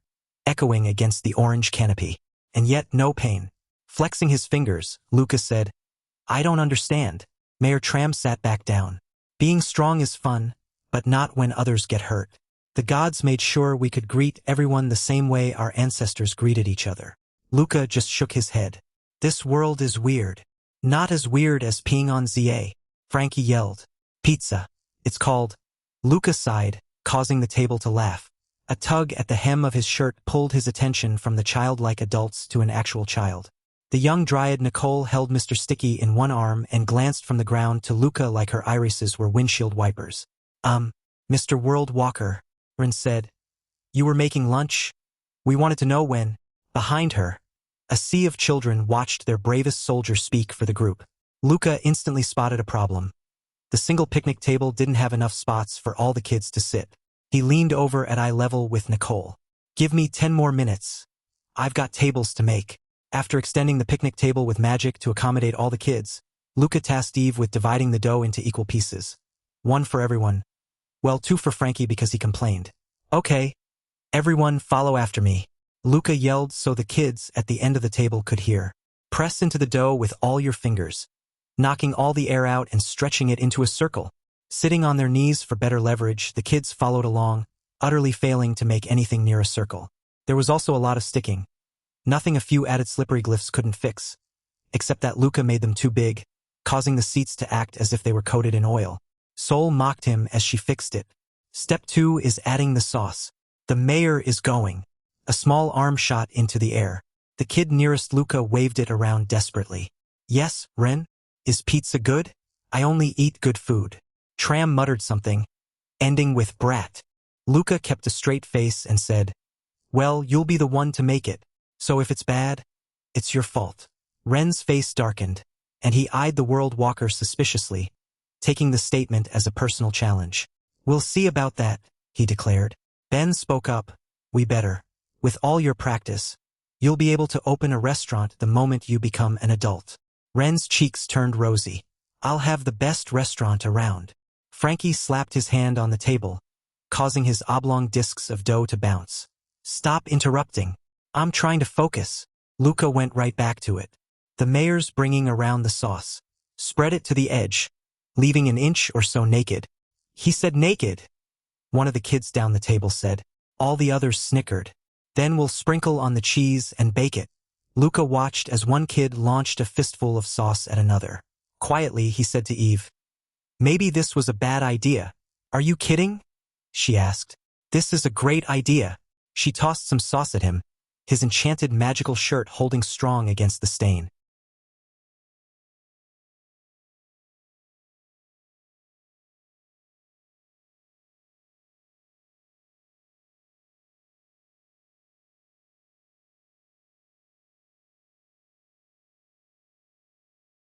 echoing against the orange canopy. And yet no pain. Flexing his fingers, Luca said, I don't understand. Mayor Tram sat back down. Being strong is fun, but not when others get hurt. The gods made sure we could greet everyone the same way our ancestors greeted each other. Luca just shook his head. This world is weird. Not as weird as peeing on ZA. Frankie yelled. Pizza. It's called. Luca sighed, causing the table to laugh. A tug at the hem of his shirt pulled his attention from the childlike adults to an actual child. The young dryad Nicole held Mr. Sticky in one arm and glanced from the ground to Luca like her irises were windshield wipers. Mr. World Walker, Ren said. You were making lunch? We wanted to know when. Behind her, a sea of children watched their bravest soldier speak for the group. Luca instantly spotted a problem. The single picnic table didn't have enough spots for all the kids to sit. He leaned over at eye level with Nicole. Give me 10 more minutes. I've got tables to make. After extending the picnic table with magic to accommodate all the kids, Luca tasked Eve with dividing the dough into equal pieces. 1 for everyone. Well, 2 for Frankie because he complained. Okay. Everyone follow after me. Luca yelled so the kids at the end of the table could hear. Press into the dough with all your fingers, knocking all the air out and stretching it into a circle. Sitting on their knees for better leverage, the kids followed along, utterly failing to make anything near a circle. There was also a lot of sticking. Nothing a few added slippery glyphs couldn't fix, except that Luca made them too big, causing the seats to act as if they were coated in oil. Sol mocked him as she fixed it. Step 2 is adding the sauce. The mayor is going. A small arm shot into the air. The kid nearest Luca waved it around desperately. Yes, Ren? Is pizza good? I only eat good food. Tram muttered something, ending with brat. Luca kept a straight face and said, well, you'll be the one to make it. So if it's bad, it's your fault. Ren's face darkened, and he eyed the world walker suspiciously, taking the statement as a personal challenge. We'll see about that, he declared. Ben spoke up. We better. With all your practice, you'll be able to open a restaurant the moment you become an adult. Ren's cheeks turned rosy. I'll have the best restaurant around. Frankie slapped his hand on the table, causing his oblong discs of dough to bounce. Stop interrupting. I'm trying to focus. Luca went right back to it. The mayor's bringing around the sauce. Spread it to the edge, leaving an inch or so naked. He said naked. One of the kids down the table said. All the others snickered. Then we'll sprinkle on the cheese and bake it. Luca watched as one kid launched a fistful of sauce at another. Quietly, he said to Eve, maybe this was a bad idea. Are you kidding? She asked. This is a great idea. She tossed some sauce at him, his enchanted magical shirt holding strong against the stain.